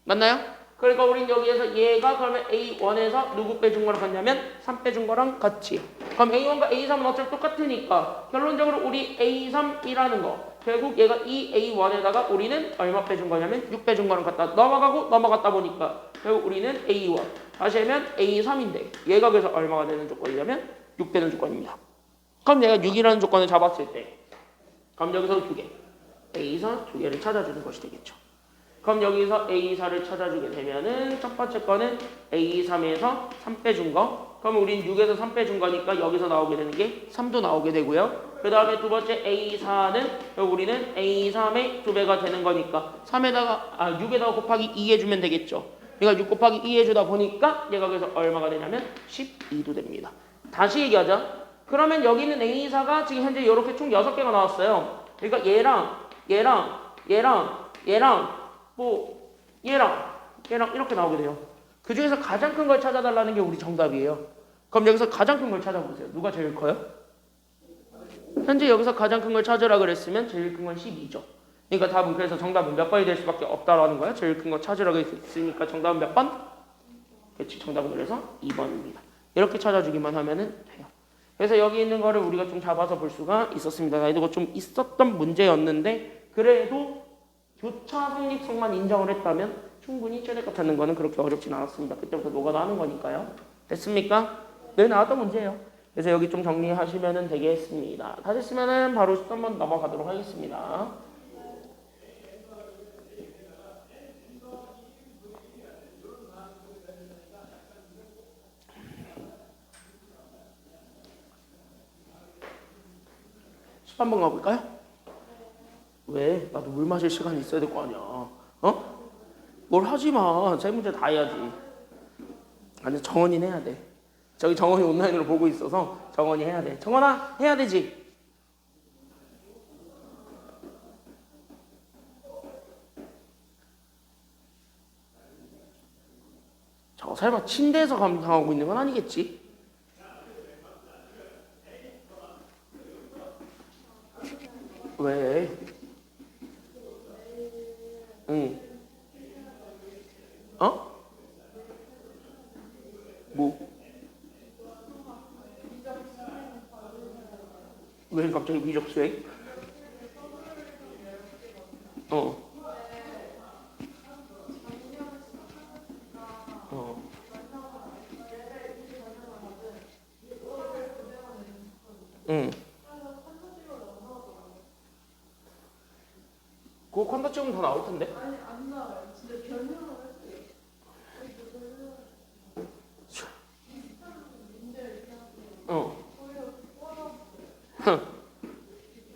맞나요? 그러니까 우린 여기에서 얘가 그러면 A1에서 누구 빼준 거랑 같냐면 3 빼준 거랑 같이. 그럼 A1과 A3은 어차피 똑같으니까 결론적으로 우리 A3이라는 거 결국 얘가 이 A1에다가 우리는 얼마 빼준 거냐면 6 빼준 거랑 같다. 넘어가고 넘어갔다 보니까 결국 우리는 A1 다시 하면 A3인데 얘가 그래서 얼마가 되는 조건이냐면 6 되는 조건입니다. 그럼 얘가 6이라는 조건을 잡았을 때 그럼 여기서 2개 A4 2개를 찾아주는 것이 되겠죠. 그럼 여기서 A4를 찾아주게 되면은 첫 번째 거는 A3에서 3 빼준 거. 그럼 우린 6에서 3 빼준 거니까 여기서 나오게 되는 게 3도 나오게 되고요. 그 다음에 두 번째 A4는 우리는 A3의 2배가 되는 거니까 6에다가 곱하기 2 해주면 되겠죠. 그러니까 6 곱하기 2 해주다 보니까 얘가 그래서 얼마가 되냐면 12도 됩니다. 다시 얘기하자. 그러면 여기 있는 A4가 지금 현재 이렇게 총 6개가 나왔어요. 그러니까 얘랑 이렇게 나오게 돼요. 그 중에서 가장 큰 걸 찾아달라는 게 우리 정답이에요. 그럼 여기서 가장 큰 걸 찾아보세요. 누가 제일 커요? 현재 여기서 가장 큰 걸 찾으라 그랬으면 제일 큰 건 12죠. 그러니까 답은 그래서 정답은 몇 번이 될 수밖에 없다라는 거야. 제일 큰 거 찾으라 그랬으니까 정답은 몇 번? 그렇지. 정답은 그래서 2번입니다. 이렇게 찾아주기만 하면은 돼요. 그래서 여기 있는 거를 우리가 좀 잡아서 볼 수가 있었습니다. 나이도 좀 있었던 문제였는데 그래도 교차 성립성만 인정을 했다면 충분히 쟤네 같다는 거는 그렇게 어렵진 않았습니다. 그때부터 노가다 하는 거니까요. 됐습니까? 네, 나왔던 문제예요. 그래서 여기 좀 정리하시면 되겠습니다. 다 됐으면 바로 13번 넘어가도록 하겠습니다. 한번 가볼까요? 왜? 나도 물 마실 시간이 있어야 될 거 아니야. 어? 뭘 하지 마. 세 문제 다 해야지. 아니 정원이는 해야 돼. 저기 정원이 온라인으로 보고 있어서 정원이 해야 돼. 정원아 해야 되지. 저 설마 침대에서 감상하고 있는 건 아니겠지? 왜? 응. 어? 뭐? 왜 갑자기 미적수행? 어. 어. 응. 그거 컨다 찍으면 더 나올 텐데? 아니 안 나와요. 진짜 변형을 했어요. 어.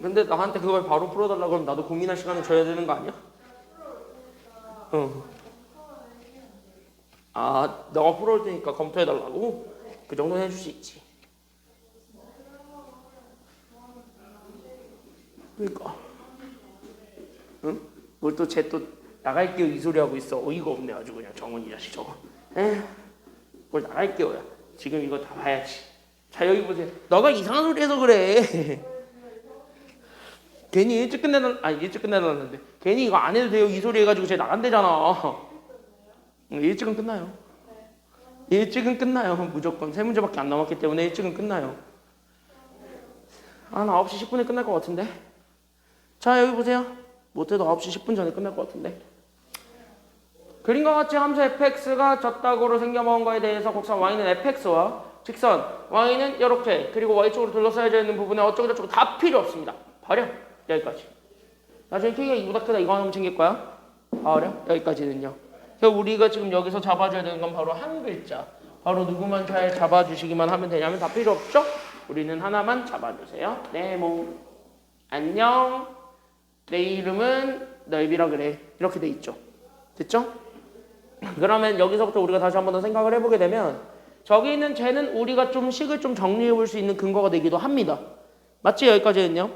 근데 나한테 그걸 바로 풀어달라고 하면 나도 고민할 시간을 줘야 되는 거 아니야? 어. 아, 너가 풀어올 테니까 검토해달라고? 그 정도는 해줄 수 있지. 그러니까. 응? 뭘 또 쟤 또 나갈게요 이 소리 하고 있어. 어이가 없네 아주 그냥 정원이 자식 저거. 에휴, 뭘 나갈게요야. 지금 이거 다 봐야지. 자 여기 보세요. 너가 이상한 소리 해서 그래. 괜히 일찍 끝내놨는데 괜히 이거 안 해도 돼요 이 소리 해가지고 쟤 나간대잖아. 일찍은 끝나요. 일찍은 끝나요. 무조건 세 문제밖에 안 남았기 때문에 일찍은 끝나요. 한 9시 10분에 끝날 것 같은데. 자 여기 보세요. 못해도 9시 10분 전에 끝날 것 같은데. 그림과 같이 함수 fx가 졌다고로 생겨먹은 거에 대해서 곡선 y는 fx와 직선 y는 이렇게 그리고 y쪽으로 둘러싸여져 있는 부분에 어쩌고저쩌고 다 필요 없습니다. 버려. 여기까지. 나중에 크기가 이보다 크다 이거 하나만 챙길 거야. 버려. 여기까지는요. 그래서 우리가 지금 여기서 잡아줘야 되는 건 바로 한 글자. 바로 누구만 잘 잡아주시기만 하면 되냐면 다 필요 없죠? 우리는 하나만 잡아주세요. 네모. 안녕. 내 이름은 넓이라 그래. 이렇게 돼 있죠. 됐죠? 그러면 여기서부터 우리가 다시 한 번 더 생각을 해보게 되면 저기 있는 쟤는 우리가 좀 식을 좀 정리해 볼 수 있는 근거가 되기도 합니다. 맞지? 여기까지는요?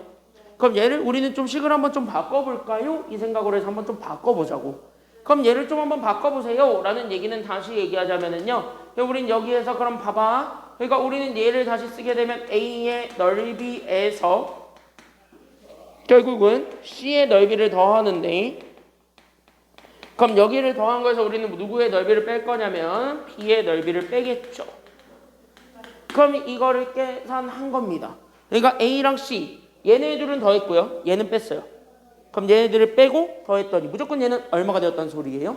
그럼 얘를 우리는 좀 식을 한번 좀 바꿔볼까요? 이 생각으로 해서 한번 좀 바꿔보자고. 그럼 얘를 좀 한번 바꿔보세요 라는 얘기는 다시 얘기하자면은요 우린 여기에서 그럼 봐봐. 그러니까 우리는 얘를 다시 쓰게 되면 A의 넓이에서 결국은 C의 넓이를 더하는데 그럼 여기를 더한 거에서 우리는 누구의 넓이를 뺄 거냐면 B의 넓이를 빼겠죠. 그럼 이거를 계산한 겁니다. 그러니까 A랑 C 얘네들은 더했고요. 얘는 뺐어요. 그럼 얘네들을 빼고 더했더니 무조건 얘는 얼마가 되었다는 소리예요?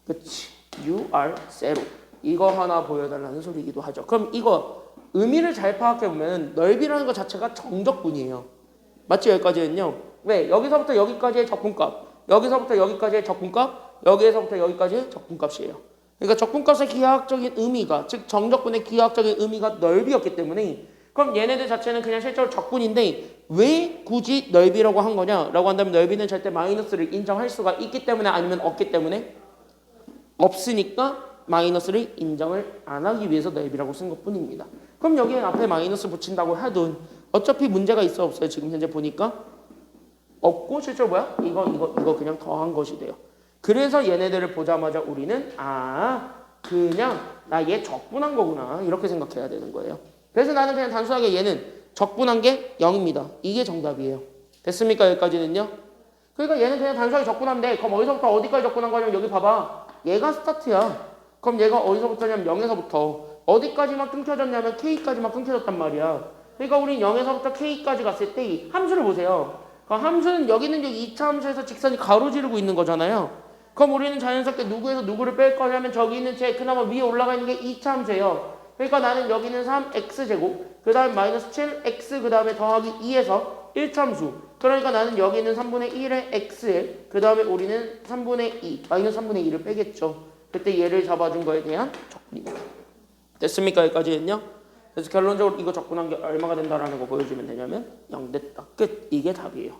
그치. You are zero. 이거 하나 보여달라는 소리이기도 하죠. 그럼 이거 의미를 잘 파악해보면 넓이라는 것 자체가 정적분이에요. 맞죠? 여기까지는요. 왜? 여기서부터 여기까지의 적분값, 여기서부터 여기까지의 적분값, 여기에서부터 여기까지의 적분값이에요. 그러니까 적분값의 기하학적인 의미가, 즉 정적분의 기하학적인 의미가 넓이였기 때문에 그럼 얘네들 자체는 그냥 실제로 적분인데 왜 굳이 넓이라고 한 거냐라고 한다면 넓이는 절대 마이너스를 인정할 수가 있기 때문에 아니면 없기 때문에 없으니까 마이너스를 인정을 안 하기 위해서 넓이라고 쓴 것뿐입니다. 그럼 여기에 앞에 마이너스 붙인다고 해도 어차피 문제가 있어 없어요? 지금 현재 보니까 없고 실제로 뭐야? 이거 그냥 더한 것이 돼요. 그래서 얘네들을 보자마자 우리는 그냥 나 얘 적분한 거구나 이렇게 생각해야 되는 거예요. 그래서 나는 그냥 단순하게 얘는 적분한 게 0입니다. 이게 정답이에요. 됐습니까? 여기까지는요. 그러니까 얘는 그냥 단순하게 적분하면 돼. 그럼 어디서부터 어디까지 적분한 거냐면 여기 봐봐. 얘가 스타트야. 그럼 얘가 어디서부터냐면 0에서부터 어디까지만 끊겨졌냐면 K까지만 끊겨졌단 말이야. 그러니까 우린 0에서부터 K까지 갔을 때 이 함수를 보세요. 그럼 함수는 여기는 여기 2차 함수에서 직선이 가로지르고 있는 거잖아요. 그럼 우리는 자연스럽게 누구에서 누구를 뺄 거냐면 저기 있는 제 그나마 위에 올라가 있는 게 2차 함수예요. 그러니까 나는 여기는 3x제곱 그 다음에 마이너스 7x 그 다음에 더하기 2에서 1차 함수. 그러니까 나는 여기 있는 3분의 1의 x에 그 다음에 우리는 3분의 2 마이너스 3분의 2를 빼겠죠. 그때 얘를 잡아준 거에 대한 적분입니다. 됐습니까? 여기까지는요. 그래서 결론적으로 이거 적분한 게 얼마가 된다라는 거 보여주면 되냐면 0 됐다. 끝. 이게 답이에요.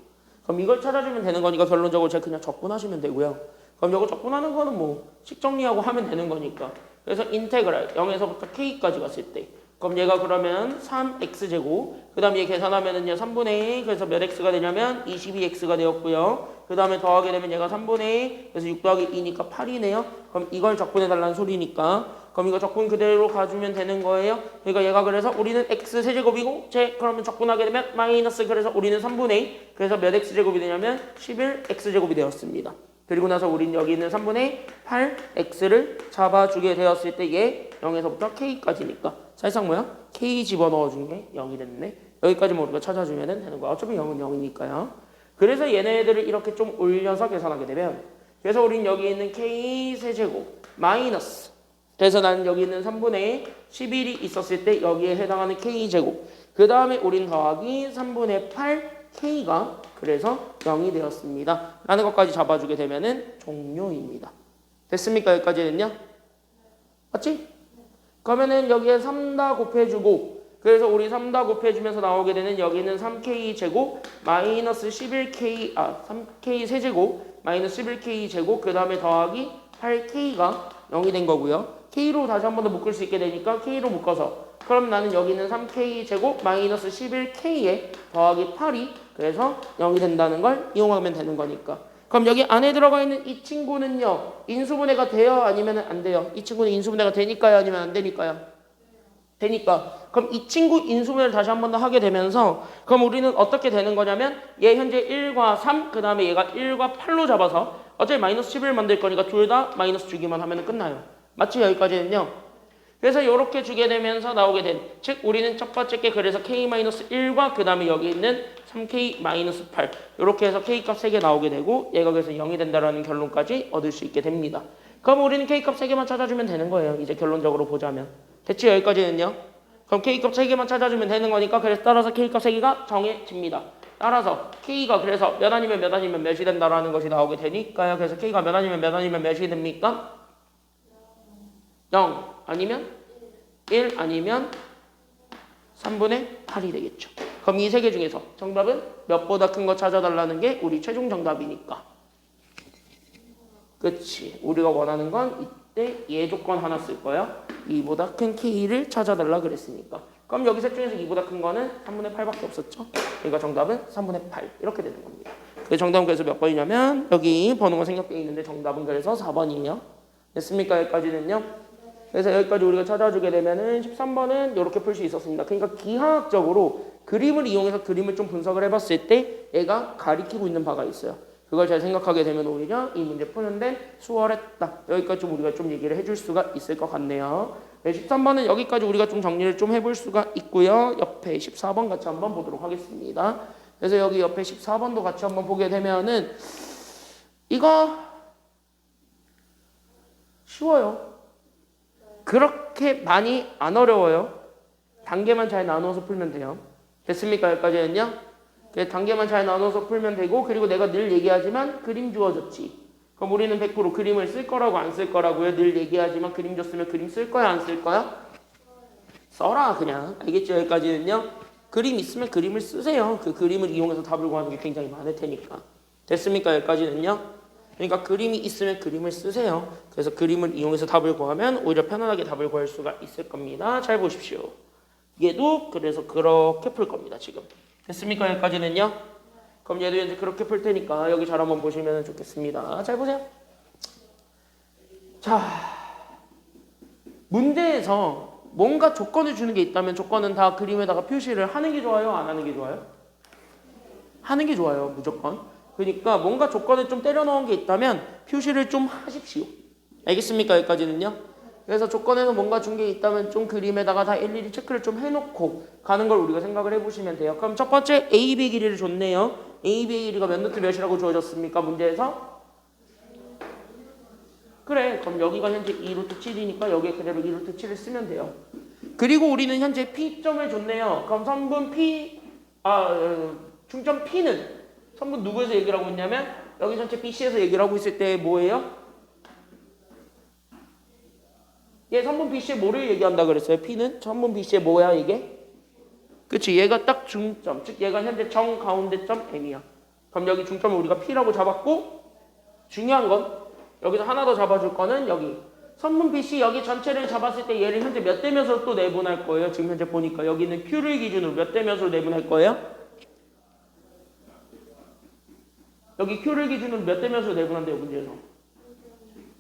그럼 이걸 찾아주면 되는 거니까 결론적으로 제가 그냥 적분하시면 되고요. 그럼 이거 적분하는 거는 뭐 식 정리하고 하면 되는 거니까. 그래서 인테그랄 0에서부터 k까지 갔을 때 그럼 얘가 그러면 3x제곱 그 다음에 얘 계산하면은요 3분의 1 그래서 몇 x가 되냐면 22x가 되었고요. 그 다음에 더하게 되면 얘가 3분의 1 그래서 6 더하기 2니까 8이네요. 그럼 이걸 적분해달라는 소리니까 그럼 이거 적분 그대로 가주면 되는 거예요. 그러니까 얘가 그래서 우리는 x 세제곱이고 그러면 적분하게 되면 마이너스 그래서 우리는 3분의 2 그래서 몇 x제곱이 되냐면 11x제곱이 되었습니다. 그리고 나서 우린 여기 있는 3분의 8x를 잡아주게 되었을 때 얘 0에서부터 k까지니까 사실상 뭐야? k 집어넣어준 게 0이 됐네. 여기까지만 우리가 찾아주면 되는 거야. 어차피 0은 0이니까요. 그래서 얘네들을 이렇게 좀 올려서 계산하게 되면 그래서 우린 여기 있는 k 세제곱 마이너스 그래서 나는 여기 있는 3분의 11이 있었을 때 여기에 해당하는 k제곱 그 다음에 우린 더하기 3분의 8k가 그래서 0이 되었습니다. 라는 것까지 잡아주게 되면은 종료입니다. 됐습니까? 여기까지는요? 맞지? 그러면은 여기에 3다 곱해주고 그래서 우리 3다 곱해주면서 나오게 되는 여기는 3k 제곱 마이너스 11k 3k 세제곱 마이너스 11k 제곱 그 다음에 더하기 8k가 0이 된 거고요. k로 다시 한 번 더 묶을 수 있게 되니까 k로 묶어서 그럼 나는 여기는 3k 제곱 마이너스 11k에 더하기 8이 그래서 0이 된다는 걸 이용하면 되는 거니까. 그럼 여기 안에 들어가 있는 이 친구는요. 인수분해가 돼요? 아니면 안 돼요? 이 친구는 인수분해가 되니까요? 아니면 안 되니까요? 되니까. 그럼 이 친구 인수분해를 다시 한 번 더 하게 되면서 그럼 우리는 어떻게 되는 거냐면 얘 현재 1과 3 그 다음에 얘가 1과 8로 잡아서 어차피 마이너스 10을 만들 거니까 둘 다 마이너스 주기만 하면 끝나요. 맞지? 여기까지는요. 그래서 이렇게 주게 되면서 나오게 된 즉 우리는 첫 번째 게 그래서 k-1과 그 다음에 여기 있는 3k-8 이렇게 해서 k값 3개 나오게 되고 얘가 그래서 0이 된다라는 결론까지 얻을 수 있게 됩니다. 그럼 우리는 k값 3개만 찾아주면 되는 거예요. 이제 결론적으로 보자면. 됐지? 여기까지는요. 그럼 k값 3개만 찾아주면 되는 거니까 그래서 따라서 k값 3개가 정해집니다. 따라서 k가 그래서 몇 아니면 몇 아니면 몇이 된다라는 것이 나오게 되니까요. 그래서 k가 몇 아니면 몇 아니면 몇이 됩니까? 0 아니면 1 아니면 3분의 8이 되겠죠. 그럼 이 세 개 중에서 정답은 몇보다 큰 거 찾아달라는 게 우리 최종 정답이니까. 그치. 우리가 원하는 건 이때 얘 조건 하나 쓸 거야. 2보다 큰 k를 찾아달라 그랬으니까. 그럼 여기 셋 중에서 2보다 큰 거는 3분의 8밖에 없었죠. 그러니까 정답은 3분의 8 이렇게 되는 겁니다. 그 정답은 그래서 몇 번이냐면 여기 번호가 생략되어 있는데 정답은 그래서 4번이에요. 됐습니까? 여기까지는요. 그래서 여기까지 우리가 찾아주게 되면은 13번은 이렇게 풀 수 있었습니다. 그러니까 기하학적으로 그림을 이용해서 그림을 좀 분석을 해봤을 때 얘가 가리키고 있는 바가 있어요. 그걸 잘 생각하게 되면 오히려 이 문제 푸는데 수월했다. 여기까지 좀 우리가 좀 얘기를 해줄 수가 있을 것 같네요. 13번은 여기까지 우리가 좀 정리를 좀 해볼 수가 있고요. 옆에 14번 같이 한번 보도록 하겠습니다. 그래서 여기 옆에 14번도 같이 한번 보게 되면은 이거 쉬워요. 그렇게 많이 안 어려워요. 단계만 잘 나눠서 풀면 돼요. 됐습니까? 여기까지는요? 단계만 잘 나눠서 풀면 되고, 그리고 내가 늘 얘기하지만 그림 주어졌지. 그럼 우리는 100% 그림을 쓸 거라고 안 쓸 거라고요? 늘 얘기하지만 그림 줬으면 그림 쓸 거야 안 쓸 거야? 써라 그냥. 알겠죠? 여기까지는요? 그림 있으면 그림을 쓰세요. 그 그림을 이용해서 답을 구하는 게 굉장히 많을 테니까. 됐습니까? 여기까지는요? 그러니까 그림이 있으면 그림을 쓰세요. 그래서 그림을 이용해서 답을 구하면 오히려 편안하게 답을 구할 수가 있을 겁니다. 잘 보십시오. 얘도 그래서 그렇게 풀 겁니다. 지금. 됐습니까? 여기까지는요? 그럼 얘도 이제 그렇게 풀 테니까 여기 잘 한번 보시면 좋겠습니다. 잘 보세요. 자, 문제에서 뭔가 조건을 주는 게 있다면 조건은 다 그림에다가 표시를 하는 게 좋아요? 안 하는 게 좋아요? 하는 게 좋아요. 무조건. 그러니까 뭔가 조건을 좀 때려 넣은 게 있다면 표시를 좀 하십시오. 알겠습니까? 여기까지는요? 그래서 조건에서 뭔가 준 게 있다면 좀 그림에다가 다 일일이 체크를 좀 해놓고 가는 걸 우리가 생각을 해보시면 돼요. 그럼 첫 번째 AB의 길이를 줬네요. AB의 길이가 몇 루트 몇이라고 주어졌습니까? 문제에서? 그래. 그럼 여기가 현재 2루트 7이니까 여기에 그대로 2루트 7을 쓰면 돼요. 그리고 우리는 현재 P점을 줬네요. 그럼 선분 P, 중점 P는 선분 누구에서 얘기를 하고 있냐면 여기 전체 BC에서 얘기를 하고 있을 때 뭐예요? 얘 선분 BC에 뭐를 얘기한다 그랬어요? P는? 선분 BC에 뭐야 이게? 그치, 얘가 딱 중점, 즉 얘가 현재 정가운데점 M이야. 그럼 여기 중점을 우리가 P라고 잡았고, 중요한 건 여기서 하나 더 잡아줄 거는 여기 선분 BC 여기 전체를 잡았을 때 얘를 현재 몇 대 몇으로 또 내분할 거예요? 지금 현재 보니까 여기는 Q를 기준으로 몇 대 몇으로 내분할 거예요? 여기 Q를 기준으로 몇 대 몇으로 내분한대요, 문제에서?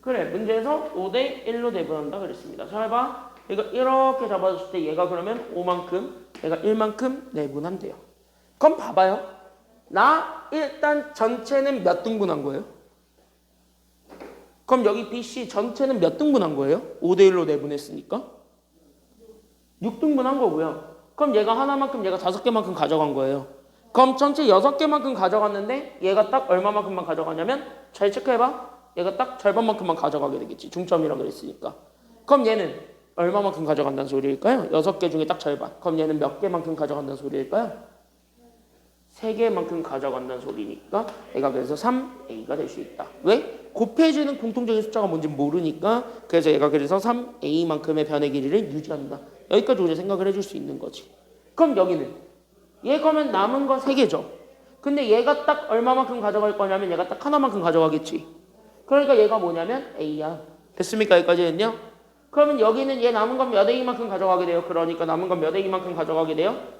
그래, 문제에서 5대 1로 내분한다 그랬습니다. 잘 봐. 그러니까 이렇게 잡아줬을 때 얘가 그러면 5만큼, 얘가 1만큼 내분한대요. 그럼 봐봐요. 나 일단 전체는 몇 등분한 거예요? 그럼 여기 BC 전체는 몇 등분한 거예요? 5대 1로 내분했으니까? 6등분한 거고요. 그럼 얘가 하나만큼, 얘가 5개만큼 가져간 거예요. 그럼 전체 6개만큼 가져갔는데 얘가 딱 얼마만큼만 가져가냐면 잘 체크해봐. 얘가 딱 절반만큼만 가져가게 되겠지. 중점이라 그랬으니까. 그럼 얘는 얼마만큼 가져간다는 소리일까요? 6개 중에 딱 절반. 그럼 얘는 몇 개만큼 가져간다는 소리일까요? 3개만큼 가져간다는 소리니까 얘가 그래서 3A가 될 수 있다. 왜? 곱해지는 공통적인 숫자가 뭔지 모르니까 그래서 얘가 그래서 3A만큼의 변의 길이를 유지한다. 여기까지 우리가 생각을 해줄 수 있는 거지. 그럼 여기는 얘 거면 남은 건 3개죠. 근데 얘가 딱 얼마만큼 가져갈 거냐면 얘가 딱 하나만큼 가져가겠지. 그러니까 얘가 뭐냐면 A야. 됐습니까? 여기까지는요? 그러면 여기는 얘 남은 건 몇 A만큼 가져가게 돼요. 그러니까 남은 건 몇 A만큼 가져가게 돼요?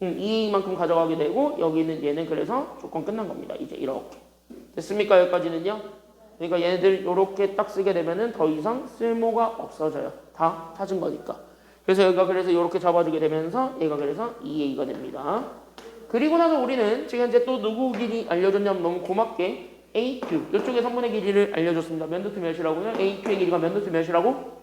2A만큼 가져가게 되고 여기는 얘는 그래서 조건 끝난 겁니다. 이제 이렇게. 됐습니까? 여기까지는요? 그러니까 얘네들 이렇게 딱 쓰게 되면은 더 이상 쓸모가 없어져요. 다 찾은 거니까. 그래서 여기가 그래서 이렇게 잡아주게 되면서 얘가 그래서 2A가 됩니다. 그리고 나서 우리는 지금 이제 또 누구 길이 알려줬냐면 너무 고맙게 AQ 이쪽에 성분의 길이를 알려줬습니다. 몇 루트 몇이라고요? AQ의 길이가 몇 루트 몇이라고?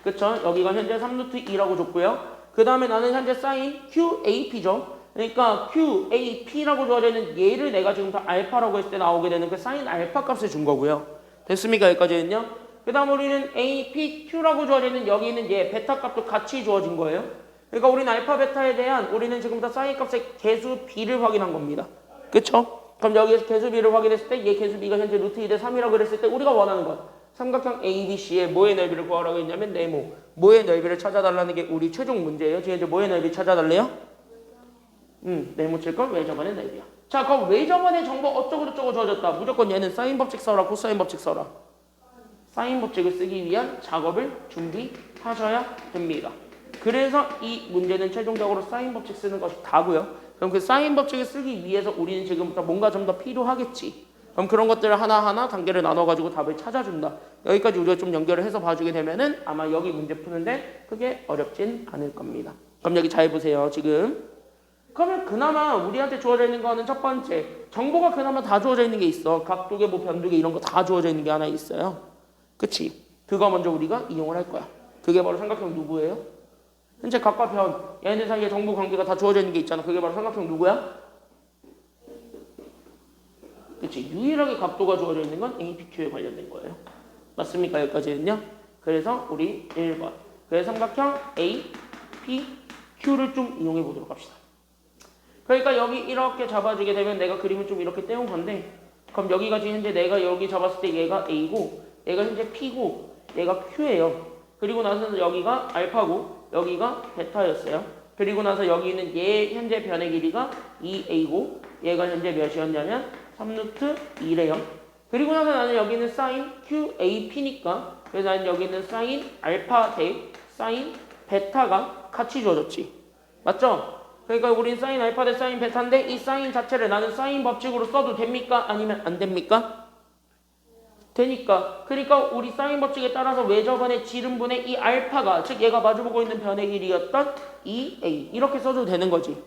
그쵸? 여기가 현재 3루트 2라고 줬고요. 그 다음에 나는 현재 사인 QAP죠. 그러니까 QAP라고 주어져 있는 얘를 내가 지금 다 알파라고 했을 때 나오게 되는 그 사인 알파 값을 준 거고요. 됐습니까? 여기까지는요? 그 다음 우리는 APQ라고 주어져 있는 여기 있는 얘 베타 값도 같이 주어진 거예요. 그러니까 우리는 알파 베타에 대한 우리는 지금 다 사인 값의 개수 B를 확인한 겁니다. 그쵸? 그럼 여기에서 개수 B를 확인했을 때 얘 개수 B가 현재 루트 2대 3이라고 그랬을 때 우리가 원하는 건 삼각형 ABC의 뭐의 넓이를 구하라고 했냐면 네모. 뭐의 넓이를 찾아달라는 게 우리 최종 문제예요. 지금 이제 뭐의 넓이 찾아달래요? 네모 칠건 외접원의 넓이야. 자, 그럼 외접원의 정보 어쩌고저쩌고 주어졌다. 무조건 얘는 사인 법칙 써라, 코사인 법칙 써라. 사인 법칙을 쓰기 위한 작업을 준비하셔야 됩니다. 그래서 이 문제는 최종적으로 사인 법칙 쓰는 것이 다고요. 그럼 그 사인 법칙을 쓰기 위해서 우리는 지금부터 뭔가 좀 더 필요하겠지. 그럼 그런 것들을 하나하나 단계를 나눠가지고 답을 찾아준다. 여기까지 우리가 좀 연결을 해서 봐주게 되면은 아마 여기 문제 푸는데 그게 어렵진 않을 겁니다. 그럼 여기 잘 보세요. 지금 그러면 그나마 우리한테 주어져 있는 거는 첫 번째 정보가 그나마 다 주어져 있는 게 있어. 각도계 뭐 변두계 이런 거 다 주어져 있는 게 하나 있어요. 그치? 그거 먼저 우리가 이용을 할 거야. 그게 바로 삼각형 누구예요? 현재 각과 변 얘네들 사이에 정보 관계가 다 주어져 있는 게 있잖아. 그게 바로 삼각형 누구야? 그치? 유일하게 각도가 주어져 있는 건 APQ에 관련된 거예요. 맞습니까? 여기까지는요. 그래서 우리 1번 그래서 삼각형 APQ를 좀 이용해 보도록 합시다. 그러니까 여기 이렇게 잡아주게 되면 내가 그림을 좀 이렇게 떼온 건데 그럼 여기가 지금 현재 내가 여기 잡았을 때 얘가 A고 얘가 현재 P고 얘가 Q예요. 그리고 나서 여기가 알파고 여기가 베타였어요. 그리고 나서 여기는 얘 현재 변의 길이가 2A고 얘가 현재 몇이었냐면 3루트 2래요. 그리고 나서 나는 여기는 사인 QAP니까 그래서 나는 여기는 사인 알파 대 사인 베타가 같이 주어졌지. 맞죠? 그러니까 우린 사인 알파 대 사인 베타인데 이 사인 자체를 나는 사인 법칙으로 써도 됩니까? 아니면 안 됩니까? 되니까. 그러니까 우리 사인 법칙에 따라서 외접원의 지름분의 이 알파가 즉 얘가 마주보고 있는 변의 길이였던 2A 이렇게 써도 되는 거지.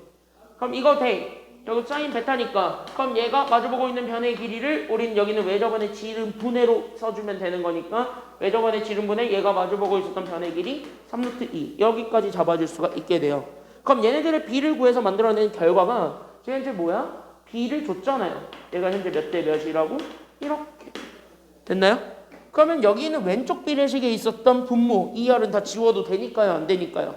그럼 이거 돼. 여기 사인 베타니까 그럼 얘가 마주보고 있는 변의 길이를 우린 여기는 외접원의 지름분해로 써주면 되는 거니까 외접원의 지름분해 얘가 마주보고 있었던 변의 길이 3루트 2 여기까지 잡아줄 수가 있게 돼요. 그럼 얘네들의 B를 구해서 만들어낸 결과가 지금 현재 뭐야? B를 줬잖아요. 얘가 현재 몇 대 몇이라고? 이렇게 됐나요? 그러면 여기는 왼쪽 비례식에 있었던 분모 2R은 다 지워도 되니까요? 안 되니까요?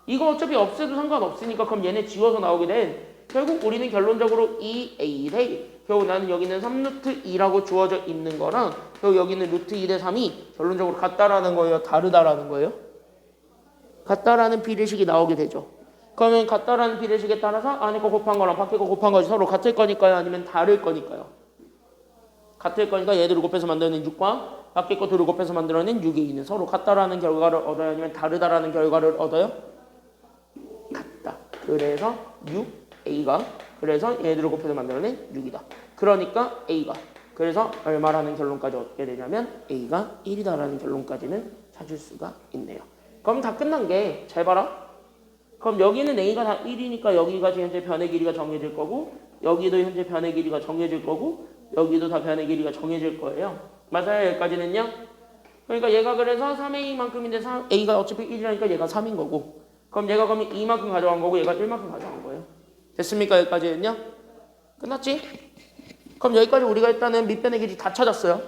이거 어차피 없애도 상관없으니까 그럼 얘네 지워서 나오게 된 결국 우리는 결론적으로 2A래 결국 나는 여기는 3루트 2라고 주어져 있는 거랑 결국 여기는 루트 2 대 3이 결론적으로 같다라는 거예요? 다르다라는 거예요? 같다라는 비례식이 나오게 되죠. 그러면 같다라는 비례식에 따라서 안에 거 곱한 거랑 밖에 거 곱한 것이 서로 같을 거니까요? 아니면 다를 거니까요? 같을 거니까 얘들을 곱해서 만들어낸 6과 밖에 것들을 곱해서 만들어낸 6이 있는 서로 같다라는 결과를 얻어요? 아니면 다르다라는 결과를 얻어요? 같다. 그래서 6A가 그래서 얘들을 곱해서 만들어낸 6이다. 그러니까 A가 그래서 얼마라는 결론까지 얻게 되냐면 A가 1이다라는 결론까지는 찾을 수가 있네요. 그럼 다 끝난 게 잘 봐라. 그럼 여기는 A가 다 1이니까 여기가 현재 변의 길이가 정해질 거고 여기도 현재 변의 길이가 정해질 거고 여기도 다 변의 길이가 정해질 거예요. 맞아요? 여기까지는요? 그러니까 얘가 그래서 3A만큼인데 A가 어차피 1이라니까 얘가 3인 거고 그럼 얘가 그러면 2만큼 가져간 거고 얘가 1만큼 가져간 거예요. 됐습니까? 여기까지는요? 끝났지? 그럼 여기까지 우리가 일단은 밑변의 길이 다 찾았어요.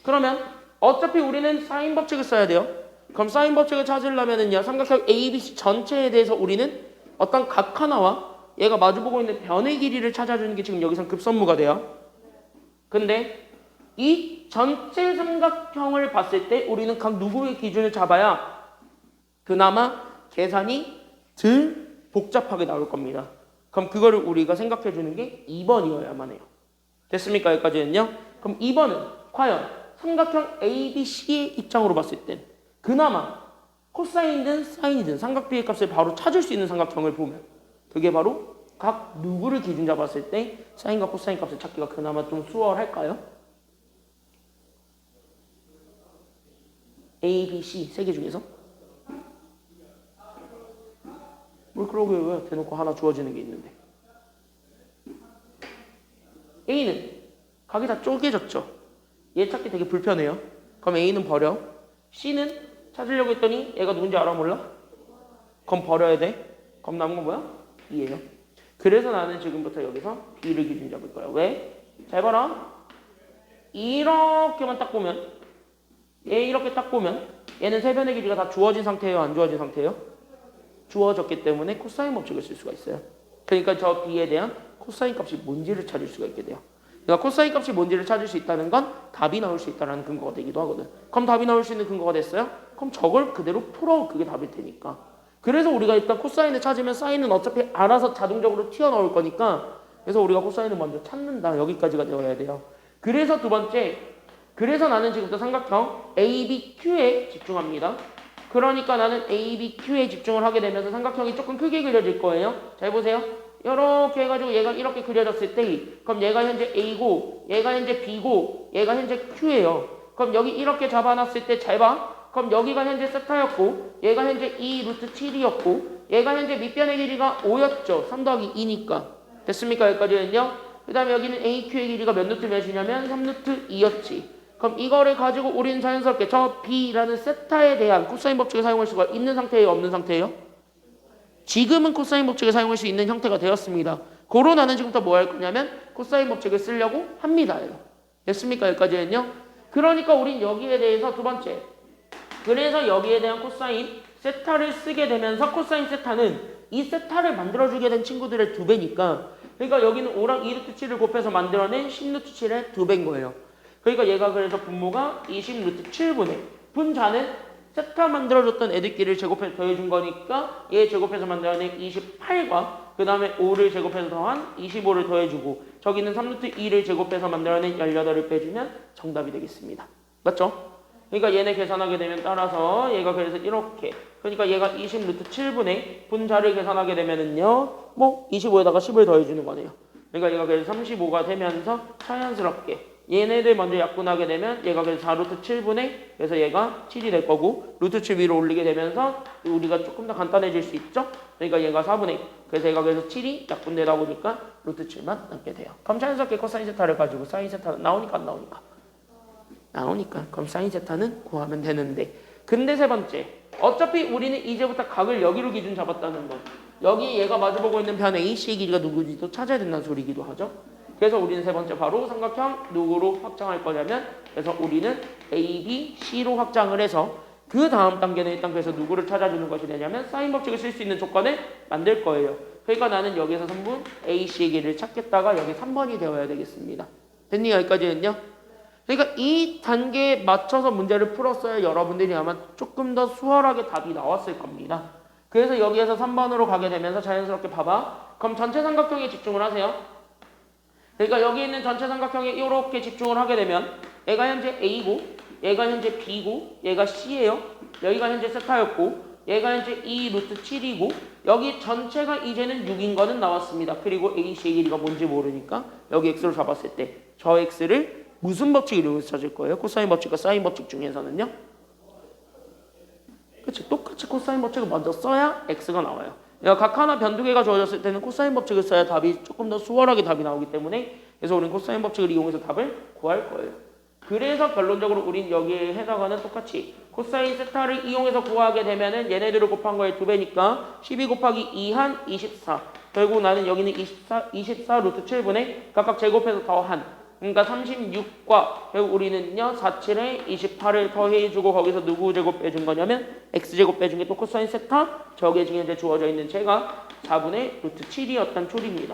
그러면 어차피 우리는 사인 법칙을 써야 돼요. 그럼 사인 법칙을 찾으려면은요 삼각형 ABC 전체에 대해서 우리는 어떤 각 하나와 얘가 마주보고 있는 변의 길이를 찾아주는 게 지금 여기서 급선무가 돼요. 근데 이 전체 삼각형을 봤을 때 우리는 각 누구의 기준을 잡아야 그나마 계산이 덜 복잡하게 나올 겁니다. 그럼 그거를 우리가 생각해 주는 게 2번이어야만 해요. 됐습니까? 여기까지는요. 그럼 2번은 과연 삼각형 ABC의 입장으로 봤을 땐 그나마 코사인이든 사인이든 삼각비의 값을 바로 찾을 수 있는 삼각형을 보면 그게 바로 각 누구를 기준 잡았을 때 사인과 코사인 값을 찾기가 그나마 좀 수월할까요? A, B, C 세 개 중에서? 뭘 그러게 왜 대놓고 하나 주어지는 게 있는데 A는 각이 다 쪼개졌죠. 얘 찾기 되게 불편해요. 그럼 A는 버려. C는 찾으려고 했더니 얘가 누군지 알아 몰라? 그럼 버려야 돼. 그럼 남은 건 뭐야? B예요. 그래서 나는 지금부터 여기서 B를 기준 잡을 거야. 왜? 잘 봐라. 이렇게만 딱 보면 얘 이렇게 딱 보면 얘는 세 변의 길이가 다 주어진 상태예요? 안 주어진 상태예요? 주어졌기 때문에 코사인 법칙을 쓸 수가 있어요. 그러니까 저 B에 대한 코사인 값이 뭔지를 찾을 수가 있게 돼요. 그러니까 코사인 값이 뭔지를 찾을 수 있다는 건 답이 나올 수 있다는 근거가 되기도 하거든. 그럼 답이 나올 수 있는 근거가 됐어요? 그럼 저걸 그대로 풀어. 그게 답일 테니까. 그래서 우리가 일단 코사인을 찾으면 사인은 어차피 알아서 자동적으로 튀어나올 거니까 그래서 우리가 코사인을 먼저 찾는다. 여기까지가 되어야 돼요. 그래서 두 번째 그래서 나는 지금부터 삼각형 ABQ에 집중합니다. 그러니까 나는 ABQ에 집중을 하게 되면서 삼각형이 조금 크게 그려질 거예요. 잘 보세요. 이렇게 해가지고 얘가 이렇게 그려졌을 때 그럼 얘가 현재 A고 얘가 현재 B고 얘가 현재 Q예요. 그럼 여기 이렇게 잡아놨을 때 잘 봐. 그럼 여기가 현재 세타였고 얘가 현재 2 루트 7이었고 얘가 현재 밑변의 길이가 5였죠. 3 더하기 2니까. 됐습니까? 여기까지는요. 그 다음에 여기는 AQ의 길이가 몇 루트 몇이냐면 3루트 2였지. 그럼 이거를 가지고 우리는 자연스럽게 저 B라는 세타에 대한 코사인 법칙을 사용할 수가 있는 상태예요? 없는 상태예요? 지금은 코사인 법칙을 사용할 수 있는 형태가 되었습니다. 고로 나는 지금부터 뭐 할 거냐면 코사인 법칙을 쓰려고 합니다. 됐습니까? 여기까지는요. 그러니까 우린 여기에 대해서 두 번째. 그래서 여기에 대한 코사인 세타를 쓰게 되면서 코사인 세타는 이 세타를 만들어주게 된 친구들의 2배니까 그러니까 여기는 5랑 2루트 7을 곱해서 만들어낸 10루트 7의 2배인 거예요. 그러니까 얘가 그래서 분모가 20루트 7분의 분자는 세타 만들어줬던 애들끼리를 제곱해서 더해준 거니까 얘 제곱해서 만들어낸 28과 그 다음에 5를 제곱해서 더한 25를 더해주고 저기는 3루트 2를 제곱해서 만들어낸 18을 빼주면 정답이 되겠습니다. 맞죠? 그러니까 얘네 계산하게 되면 따라서 얘가 그래서 이렇게 그러니까 얘가 20루트 7분의 분자를 계산하게 되면은요 뭐 25에다가 10을 더해주는 거네요. 그러니까 얘가 그래서 35가 되면서 자연스럽게 얘네들 먼저 약분하게 되면 얘가 그래서 4루트 7분의 그래서 얘가 7이 될 거고 루트 7 위로 올리게 되면서 우리가 조금 더 간단해질 수 있죠. 그러니까 얘가 4분의 그래서 얘가 그래서 7이 약분되다 보니까 루트 7만 남게 돼요. 그럼 자연스럽게 코사인 세타를 가지고 사인 세타 나오니까 안 나오니까 나오니까 그럼 사인 세타는 구하면 되는데 근데 세 번째 어차피 우리는 이제부터 각을 여기로 기준 잡았다는 거 여기 얘가 마주보고 있는 변 AC의 길이가 누구지도 찾아야 된다는 소리이기도 하죠. 그래서 우리는 세 번째 바로 삼각형 누구로 확장할 거냐면 그래서 우리는 A, B, C로 확장을 해서 그 다음 단계는 일단 그래서 누구를 찾아주는 것이 되냐면 사인 법칙을 쓸 수 있는 조건을 만들 거예요. 그러니까 나는 여기에서 3분 A, C의 길이를 찾겠다가 여기 3번이 되어야 되겠습니다. 됐니? 여기까지는요? 그러니까 이 단계에 맞춰서 문제를 풀었어야 여러분들이 아마 조금 더 수월하게 답이 나왔을 겁니다. 그래서 여기에서 3번으로 가게 되면서 자연스럽게 봐봐. 그럼 전체 삼각형에 집중을 하세요. 그러니까 여기 있는 전체 삼각형에 이렇게 집중을 하게 되면 얘가 현재 A고 얘가 현재 B고 얘가 C예요. 여기가 현재 세타였고 얘가 현재 2 루트 7이고 여기 전체가 이제는 6인 거는 나왔습니다. 그리고 AC의 길이가 뭔지 모르니까 여기 X로 잡았을 때 저 X를 무슨 법칙을 이용해서 찾을 거예요? 코사인 법칙과 사인 법칙 중에서는요? 그치? 똑같이 코사인 법칙을 먼저 써야 X가 나와요. 각 하나 변두개가 주어졌을 때는 코사인 법칙을 써야 답이 조금 더 수월하게 답이 나오기 때문에 그래서 우리는 코사인 법칙을 이용해서 답을 구할 거예요. 그래서 결론적으로 우린 여기에 해당하는 똑같이 코사인 세타를 이용해서 구하게 되면은 얘네들을 곱한 거의 2배니까 12 곱하기 2한 24 결국 나는 여기는 24 루트 7분의 각각 제곱해서 더한 그러니까 36과 결국 우리는요 47에 28을 더해주고 거기서 누구 제곱 빼준 거냐면 x제곱 빼준 게 또 코사인 세타 저게 지금 이제 주어져 있는 제가 4분의 루트 7이었단 초리입니다.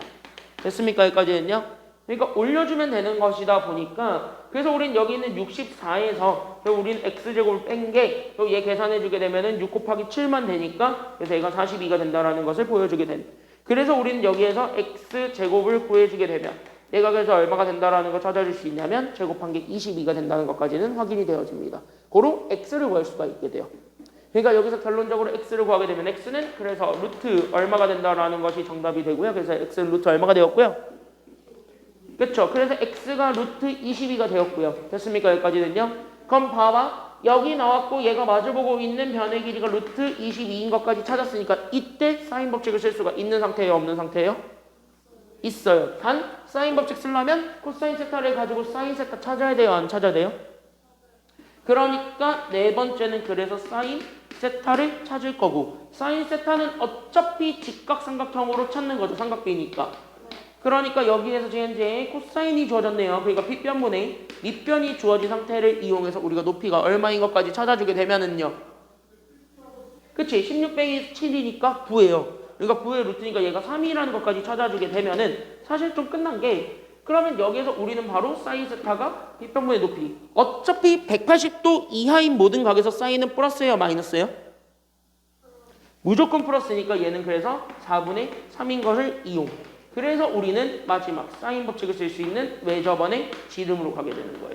됐습니까? 여기까지는요. 그러니까 올려주면 되는 것이다 보니까 그래서 우린 여기 있는 64에서 우린 x제곱을 뺀 게 또 얘 계산해주게 되면은 6 곱하기 7만 되니까 그래서 얘가 42가 된다라는 것을 보여주게 된. 그래서 우리는 여기에서 x제곱을 구해주게 되면 얘가 그래서 얼마가 된다라는 걸 찾아줄 수 있냐면 제곱한 게 22가 된다는 것까지는 확인이 되어집니다. 고로 x를 구할 수가 있게 돼요. 그러니까 여기서 결론적으로 x를 구하게 되면 x는 그래서 루트 얼마가 된다라는 것이 정답이 되고요. 그래서 x는 루트 얼마가 되었고요. 그렇죠. 그래서 x가 루트 22가 되었고요. 됐습니까? 여기까지는요. 그럼 봐봐. 여기 나왔고 얘가 마주보고 있는 변의 길이가 루트 22인 것까지 찾았으니까 이때 사인 법칙을 쓸 수가 있는 상태예요? 없는 상태예요? 있어요. 단 사인 법칙 쓰려면 코사인 세타를 가지고 사인 세타 찾아야 돼요? 안 찾아야 돼요? 그러니까 네 번째는 그래서 사인 세타를 찾을 거고 사인 세타는 어차피 직각삼각형으로 찾는 거죠. 삼각비니까. 그러니까 여기에서 지금 현재 코사인이 주어졌네요. 그러니까 빗변분의 밑변이 주어진 상태를 이용해서 우리가 높이가 얼마인 것까지 찾아주게 되면은요. 그치? 16 빼기 7이니까 9예요. 그러니까 9의 루트니까 얘가 3이라는 것까지 찾아주게 되면은 사실 좀 끝난 게 그러면 여기에서 우리는 바로 사인 세타가 빗변분의 높이 어차피 180도 이하인 모든 각에서 사인은 플러스예요? 마이너스예요? 무조건 플러스니까 얘는 그래서 4분의 3인 것을 이용 그래서 우리는 마지막 사인 법칙을 쓸 수 있는 외접원의 지름으로 가게 되는 거예요.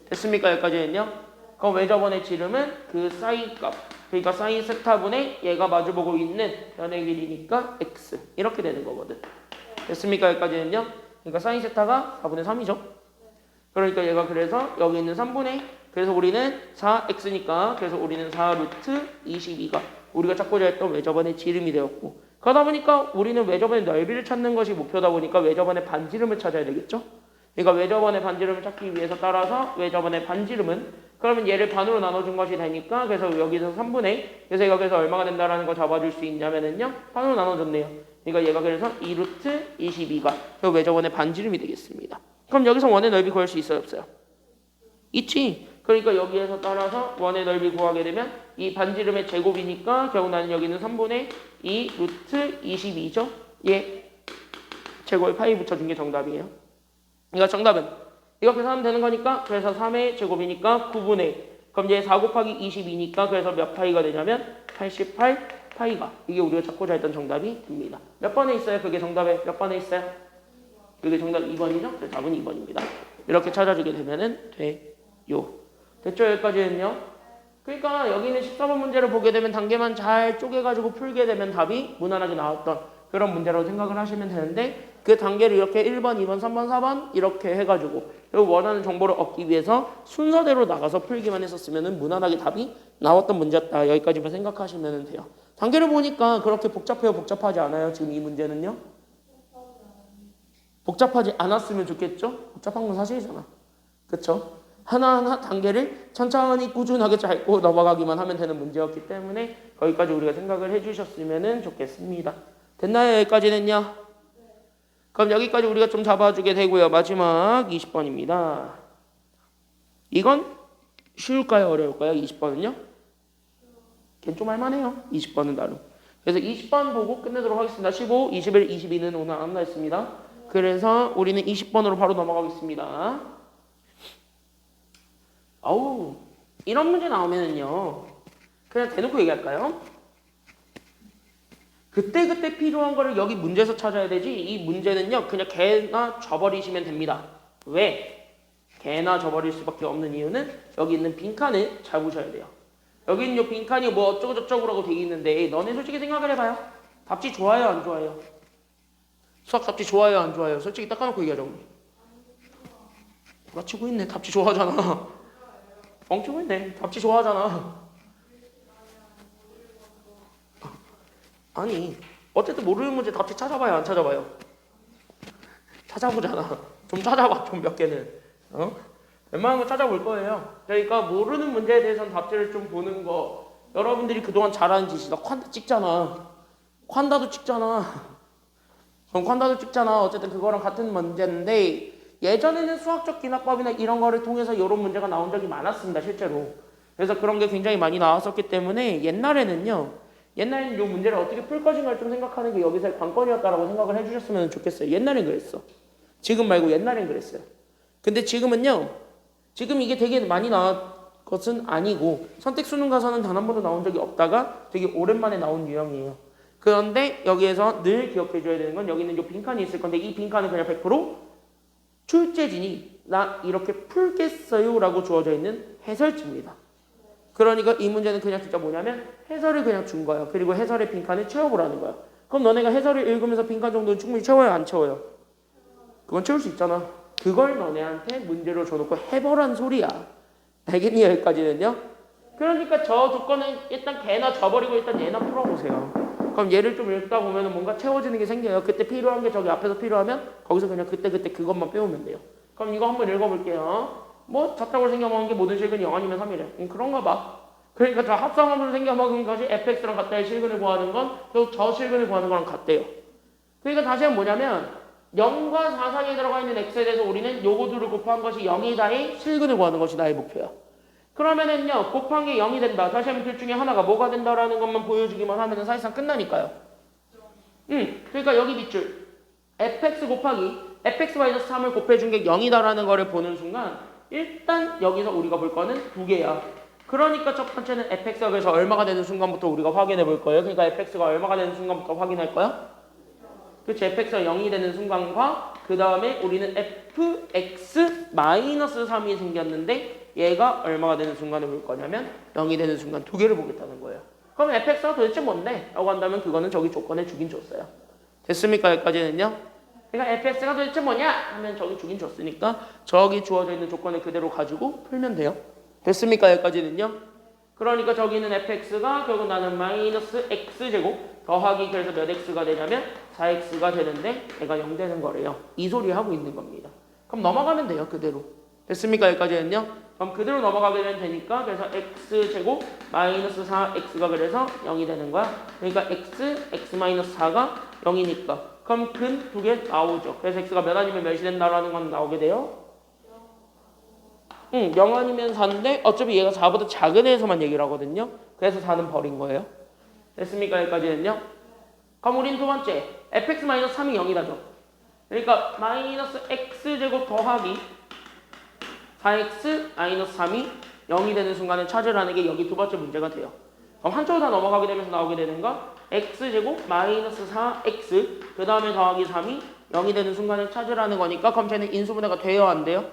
됐습니까? 여기까지는요? 그럼 외접원의 지름은 그 사인 값 그러니까 사인 세타분의 얘가 마주보고 있는 변의 길이니까 x 이렇게 되는 거거든. 됐습니까? 여기까지는요? 그러니까 사인 세타가 4분의 3이죠. 그러니까 얘가 그래서 여기 있는 3분의 그래서 우리는 4x니까 그래서 우리는 4 루트 22가 우리가 찾고자 했던 외접원의 지름이 되었고, 그러다 보니까 우리는 외접원의 넓이를 찾는 것이 목표다 보니까 외접원의 반지름을 찾아야 되겠죠. 그러니까 외접원의 반지름을 찾기 위해서 따라서 외접원의 반지름은, 그러면 얘를 반으로 나눠준 것이 되니까, 그래서 여기서 3분의, 그래서 얘가 그래서 얼마가 된다라는 거 잡아줄 수 있냐면은요, 반으로 나눠줬네요. 그러니까 얘가 그래서 2루트 22가 그 외접원의 반지름이 되겠습니다. 그럼 여기서 원의 넓이 구할 수 있어요, 없어요? 있지. 그러니까 여기에서 따라서 원의 넓이 구하게 되면 이 반지름의 제곱이니까 결국 나는 여기는 3분의 2 루트 22죠. 예. 제곱에 파이 붙여준 게 정답이에요. 그러니까 정답은 이거 계산하면 되는 거니까, 그래서 3의 제곱이니까 9분의, 그럼 얘 4 곱하기 22니까 그래서 몇 파이가 되냐면 88 파이가, 이게 우리가 찾고자 했던 정답이 됩니다. 몇 번에 있어요? 그게 정답에 몇 번에 있어요? 그게 정답 2번이죠? 그래서 답은 2번입니다. 이렇게 찾아주게 되면은 돼요. 됐죠? 여기까지는요. 그러니까 여기는 14번 문제를 보게 되면 단계만 잘 쪼개가지고 풀게 되면 답이 무난하게 나왔던 그런 문제라고 생각을 하시면 되는데, 그 단계를 이렇게 1번, 2번, 3번, 4번 이렇게 해가지고 원하는 정보를 얻기 위해서 순서대로 나가서 풀기만 했었으면 무난하게 답이 나왔던 문제였다. 여기까지만 생각하시면 돼요. 단계를 보니까 그렇게 복잡해요? 복잡하지 않아요? 지금 이 문제는요? 복잡하지 않았으면 좋겠죠? 복잡한 건 사실이잖아. 그쵸? 하나하나 단계를 천천히 꾸준하게 밟고 넘어가기만 하면 되는 문제였기 때문에 거기까지 우리가 생각을 해주셨으면 좋겠습니다. 됐나요? 여기까지는요? 그럼 여기까지 우리가 좀 잡아주게 되고요. 마지막 20번입니다. 이건 쉬울까요? 어려울까요? 20번은요? 걔는 좀 할만해요. 20번은 나름. 그래서 20번 보고 끝내도록 하겠습니다. 15, 21, 22는 오늘 안 나왔습니다. 그래서 우리는 20번으로 바로 넘어가겠습니다. 아우, 이런 문제 나오면은요, 그냥 대놓고 얘기할까요? 그때그때 필요한 거를 여기 문제에서 찾아야 되지, 이 문제는요 그냥 개나 줘버리시면 됩니다. 왜? 개나 줘버릴 수밖에 없는 이유는 여기 있는 빈칸을 잘 보셔야 돼요. 여기 있는 이 빈칸이 뭐 어쩌고저쩌고라고 되어 있는데, 너네 솔직히 생각을 해봐요. 답지 좋아요 안 좋아요? 수학 답지 좋아요 안 좋아요? 솔직히 닦아놓고 얘기하자 우리. 구라치고 있네. 답지 좋아하잖아. 뻥치고 있네. 답지 좋아하잖아. 아니, 어쨌든 모르는 문제 답지 찾아봐요, 안 찾아봐요? 찾아보잖아. 좀 찾아봐, 좀 몇 개는. 웬만한 거 찾아볼 거예요. 그러니까 모르는 문제에 대해서는 답지를 좀 보는 거, 여러분들이 그동안 잘하는 짓이다. 콴다 찍잖아. 콴다도 찍잖아. 콴다도 찍잖아. 어쨌든 그거랑 같은 문제인데, 예전에는 수학적 기납법이나 이런 거를 통해서 이런 문제가 나온 적이 많았습니다, 실제로. 그래서 그런 게 굉장히 많이 나왔었기 때문에 옛날에는 이 문제를 어떻게 풀 것인가를 좀 생각하는 게 여기서의 관건이었다라고 생각을 해주셨으면 좋겠어요. 옛날엔 그랬어. 지금 말고 옛날엔 그랬어요. 근데 지금은요, 지금 이게 되게 많이 나온 것은 아니고, 선택 수능 가서는 단 한 번도 나온 적이 없다가 되게 오랜만에 나온 유형이에요. 그런데 여기에서 늘 기억해 줘야 되는 건, 여기는 이 빈칸이 있을 건데, 이 빈칸은 그냥 100% 출제진이 나 이렇게 풀겠어요 라고 주어져 있는 해설지입니다. 그러니까 이 문제는 그냥 진짜 뭐냐면 해설을 그냥 준 거예요. 그리고 해설의 빈칸을 채워보라는 거야. 그럼 너네가 해설을 읽으면서 빈칸 정도는 충분히 채워요, 안 채워요? 그건 채울 수 있잖아. 그걸 너네한테 문제로 줘놓고 해보란 소리야. 알겠니? 여기까지는요? 그러니까 저 조건은 일단 걔나 줘버리고 일단 얘나 풀어보세요. 그럼 얘를 좀 읽다 보면 뭔가 채워지는 게 생겨요. 그때 필요한 게 저기 앞에서 필요하면 거기서 그냥 그때 그것만 빼오면 돼요. 그럼 이거 한번 읽어볼게요. 뭐 작작으로 생겨먹은 게 모든 실근이 0 아니면 3이래. 그런가 봐. 그러니까 저 합성함으로 생겨먹은 것이 fx랑 같다의 실근을 구하는 건 또 저 실근을 구하는 거랑 같대요. 그러니까 다시 한번 뭐냐면 0과 4 사이에 들어가 있는 x에 대해서 우리는 요거 둘을 곱한 것이 0이다의 실근을 구하는 것이 나의 목표야. 그러면은요, 곱한 게 0이 된다. 다시 한번 둘 중에 하나가 뭐가 된다라는 것만 보여주기만 하면은 사실상 끝나니까요. 그러니까 여기 밑줄 fx 곱하기 fx-3을 곱해준 게 0이다라는 거를 보는 순간 일단 여기서 우리가 볼 거는 두 개야. 그러니까 첫 번째는 fx가 그래서 얼마가 되는 순간부터 우리가 확인해 볼 거예요. 그러니까 fx가 얼마가 되는 순간부터 확인할 거야? 그렇지. fx가 0이 되는 순간과 그 다음에 우리는 fx-3이 생겼는데 얘가 얼마가 되는 순간을 볼 거냐면 0이 되는 순간 두 개를 보겠다는 거예요. 그럼 fx가 도대체 뭔데? 라고 한다면 그거는 저기 조건에 주긴 줬어요. 됐습니까? 여기까지는요? 그러니까 fx가 도대체 뭐냐? 하면 저기 주긴 줬으니까 저기 주어져 있는 조건을 그대로 가지고 풀면 돼요. 됐습니까? 여기까지는요? 그러니까 저기는 fx가 결국 나는 마이너스 x제곱 더하기 그래서 몇 x가 되냐면 4x가 되는데 얘가 0 되는 거래요. 이 소리 하고 있는 겁니다. 그럼 넘어가면 돼요. 그대로. 됐습니까? 여기까지는요? 그럼 그대로 넘어가게 되면 되니까 그래서 x제곱 마이너스 4x가 그래서 0이 되는 거야. 그러니까 x 마이너스 4가 0이니까 그럼 근 두 개 나오죠. 그래서 x가 몇 아니면 몇이 된다라는 건 나오게 돼요. 0 아니면 4인데 어차피 얘가 4보다 작은 애에서만 얘기를 하거든요. 그래서 4는 버린 거예요. 됐습니까? 여기까지는요? 그럼 우린 두 번째 fx-3이 0이라죠. 그러니까 마이너스 x제곱 더하기 4x-3이 0이 되는 순간에 찾으라는 게 여기 두 번째 문제가 돼요. 그럼 한쪽으로 다 넘어가게 되면서 나오게 되는 거 x제곱 마이너스 4x 그 다음에 더하기 3이 0이 되는 순간에 찾으라는 거니까 그럼 쟤는 인수분해가 돼요? 안 돼요?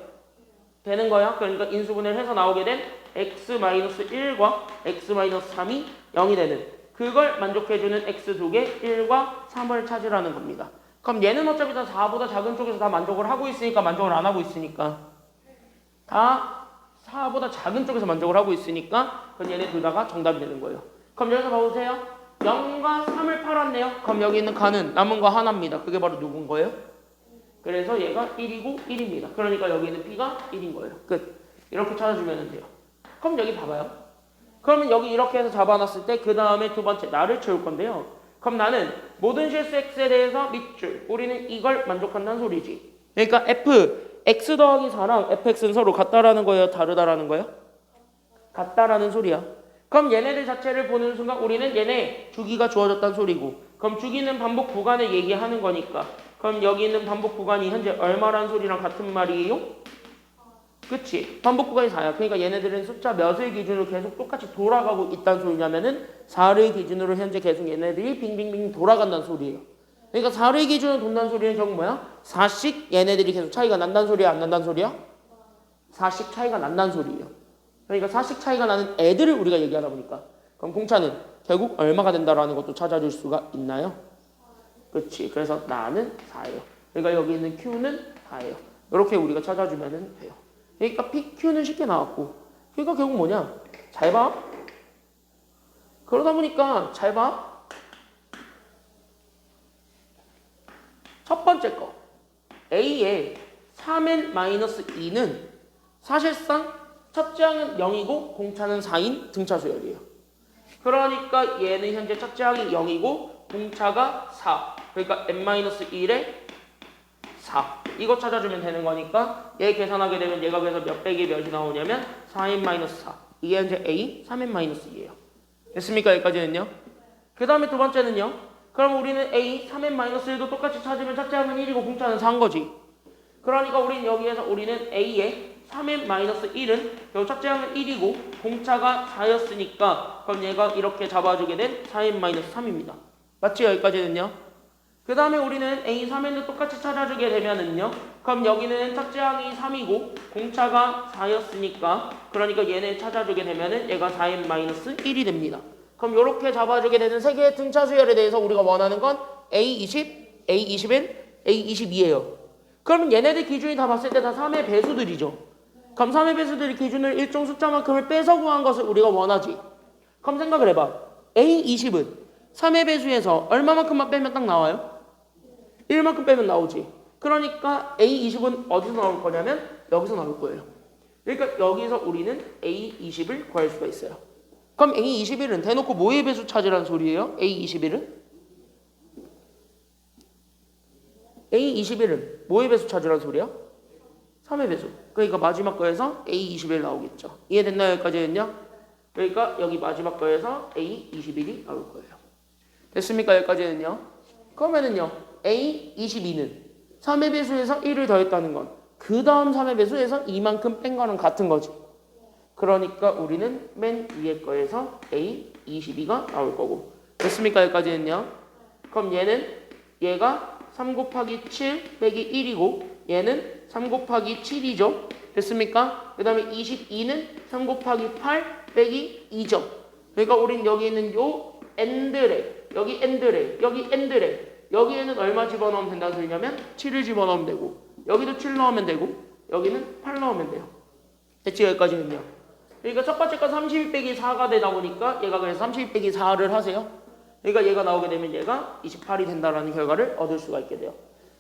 되는 거야. 그러니까 인수분해를 해서 나오게 된 x-1과 x-3이 0이 되는 그걸 만족해주는 x 두 개 1과 3을 찾으라는 겁니다. 그럼 얘는 어차피 다 4보다 작은 쪽에서 다 만족을 하고 있으니까 만족을 안 하고 있으니까 다 4보다 작은 쪽에서 만족을 하고 있으니까 그럼 얘네 둘 다가 정답이 되는 거예요. 그럼 여기서 봐보세요. 0과 3을 팔았네요. 그럼 여기 있는 가는 남은 거 하나입니다. 그게 바로 누군 거예요? 그래서 얘가 1이고 1입니다. 그러니까 여기 있는 B가 1인 거예요. 끝. 이렇게 찾아주면 돼요. 그럼 여기 봐봐요. 그러면 여기 이렇게 해서 잡아놨을 때 그 다음에 두 번째 나를 채울 건데요. 그럼 나는 모든 실수 x에 대해서 밑줄. 우리는 이걸 만족한다는 소리지. 그러니까 x 더하기 4랑 fx는 서로 같다라는 거예요? 다르다라는 거예요? 같다라는 소리야. 그럼 얘네들 자체를 보는 순간 우리는 얘네 주기가 주어졌다는 소리고 그럼 주기는 반복 구간을 얘기하는 거니까 그럼 여기 있는 반복 구간이 현재 얼마란 소리랑 같은 말이에요? 그치? 반복 구간이 4야. 그러니까 얘네들은 숫자 몇을 기준으로 계속 똑같이 돌아가고 있다는 소리냐면은 4를 기준으로 현재 계속 얘네들이 빙빙빙 돌아간다는 소리예요. 그러니까 4를 기준으로 돈다는 소리는 결국 뭐야? 4씩 얘네들이 계속 차이가 난다는 소리야? 안 난다는 소리야? 4씩 차이가 난다는 소리예요. 그러니까 4씩 차이가 나는 애들을 우리가 얘기하다 보니까 그럼 공차는 결국 얼마가 된다라는 것도 찾아줄 수가 있나요? 그렇지. 그래서 나는 4예요. 그러니까 여기 있는 Q는 4예요. 이렇게 우리가 찾아주면 돼요. 그러니까 PQ는 쉽게 나왔고 그러니까 결국 뭐냐? 잘 봐. 그러다 보니까 잘 봐. 첫 번째 거 A의 3n-2는 사실상 첫째 항은 0이고 공차는 4인 등차 수열이에요. 그러니까 얘는 현재 첫째 항이 0이고 공차가 4. 그러니까 n-1에 4. 이거 찾아주면 되는 거니까 얘 계산하게 되면 얘가 그래서 몇 빼기 몇이 나오냐면 4n-4. 이게 현재 A 3n-2예요. 됐습니까? 여기까지는요. 그 다음에 두 번째는요. 그럼 우리는 A 3n-1도 똑같이 찾으면 첫째 항은 1이고 공차는 4인 거지. 그러니까 우리는 여기에서 우리는 A의 3n-1은 결국 첫째 항은 1이고 공차가 4였으니까 그럼 얘가 이렇게 잡아주게 된 4n-3입니다. 맞지? 여기까지는요. 그 다음에 우리는 A 3n도 똑같이 찾아주게 되면은요. 그럼 여기는 첫째 항이 3이고 공차가 4였으니까 그러니까 얘네 찾아주게 되면은 얘가 4n-1이 됩니다. 그럼 이렇게 잡아주게 되는 세 개의 등차 수열에 대해서 우리가 원하는 건 A20, A20n, A22예요. 그러면 얘네들 기준이 다 봤을 때 다 3의 배수들이죠. 그럼 3의 배수들이 기준을 일정 숫자만큼을 빼서 구한 것을 우리가 원하지. 그럼 생각을 해봐. A20은 3의 배수에서 얼마만큼만 빼면 딱 나와요? 1만큼 빼면 나오지. 그러니까 A20은 어디서 나올 거냐면 여기서 나올 거예요. 그러니까 여기서 우리는 A20을 구할 수가 있어요. 그럼 A21은 대놓고 뭐의 배수 찾으라는 소리예요? A21은? A21은 뭐의 배수 찾으라는 소리야? 3의 배수. 그러니까 마지막 거에서 A21 나오겠죠. 이해됐나요? 여기까지는요? 그러니까 여기 마지막 거에서 A21이 나올 거예요. 됐습니까? 여기까지는요? 그러면은요 A22는 3의 배수에서 1을 더했다는 건 그 다음 3의 배수에서 이만큼 뺀 거랑 같은 거지. 그러니까 우리는 맨 위에 거에서 A22가 나올 거고. 됐습니까? 여기까지는요? 그럼 얘가 3 곱하기 7 빼기 1이고 얘는 3 곱하기 7이죠. 됐습니까? 그 다음에 22는 3 곱하기 8 빼기 2죠. 그러니까 우린 여기 있는 요 n들에 여기 n들에 여기 n들에 여기에는 얼마 집어넣으면 된다는 소리냐면 7을 집어넣으면 되고 여기도 7 넣으면 되고 여기는 8 넣으면 돼요. 됐지? 여기까지는요. 그러니까 첫 번째 거 32 빼기 4가 되다 보니까 얘가 그래서 32 빼기 4를 하세요. 그러니까 얘가 나오게 되면 얘가 28이 된다라는 결과를 얻을 수가 있게 돼요.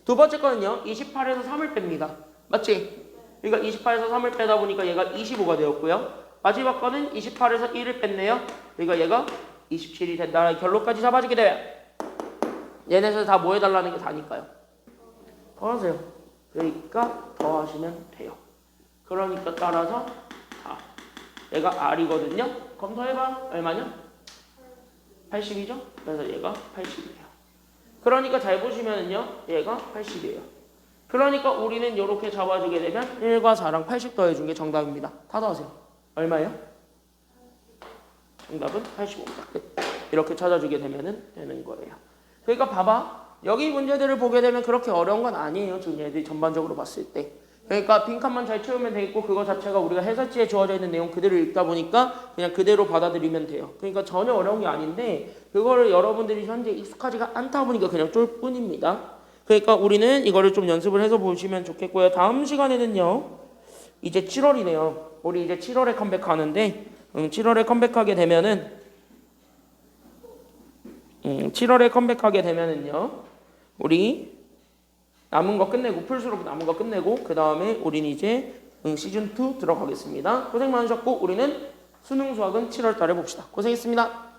두 번째 거는요. 28에서 3을 뺍니다. 맞지? 그러니까 28에서 3을 빼다 보니까 얘가 25가 되었고요. 마지막 거는 28에서 1을 뺐네요. 그러니까 얘가 27이 된다는 결론까지 잡아주게 돼요. 얘네에서 다 뭐 해달라는 게 다니까요. 더하세요. 그러니까 더하시면 돼요. 그러니까 따라서 얘가 R이거든요. 그럼 더해봐. 얼마냐? 80이죠? 그래서 얘가 80이에요. 그러니까 잘 보시면은요. 얘가 80이에요. 그러니까 우리는 이렇게 잡아주게 되면 1과 4랑 80 더해준 게 정답입니다. 다 더하세요. 얼마예요? 정답은 85입니다. 끝. 이렇게 찾아주게 되면은 되는 거예요. 그러니까 봐봐. 여기 문제들을 보게 되면 그렇게 어려운 건 아니에요. 지금 얘들이 전반적으로 봤을 때. 그러니까 빈칸만 잘 채우면 되겠고 그거 자체가 우리가 해설지에 주어져 있는 내용 그대로 읽다 보니까 그냥 그대로 받아들이면 돼요. 그러니까 전혀 어려운 게 아닌데 그거를 여러분들이 현재 익숙하지가 않다 보니까 그냥 쫄 뿐입니다. 그러니까 우리는 이거를 좀 연습을 해서 보시면 좋겠고요. 다음 시간에는요. 이제 7월이네요. 우리 이제 7월에 컴백하는데 7월에 컴백하게 되면은요. 우리 남은 거 끝내고 풀수록 남은 거 끝내고 그 다음에 우리는 이제 시즌 2 들어가겠습니다. 고생 많으셨고 우리는 수능 수학은 7월 달에 봅시다. 고생했습니다.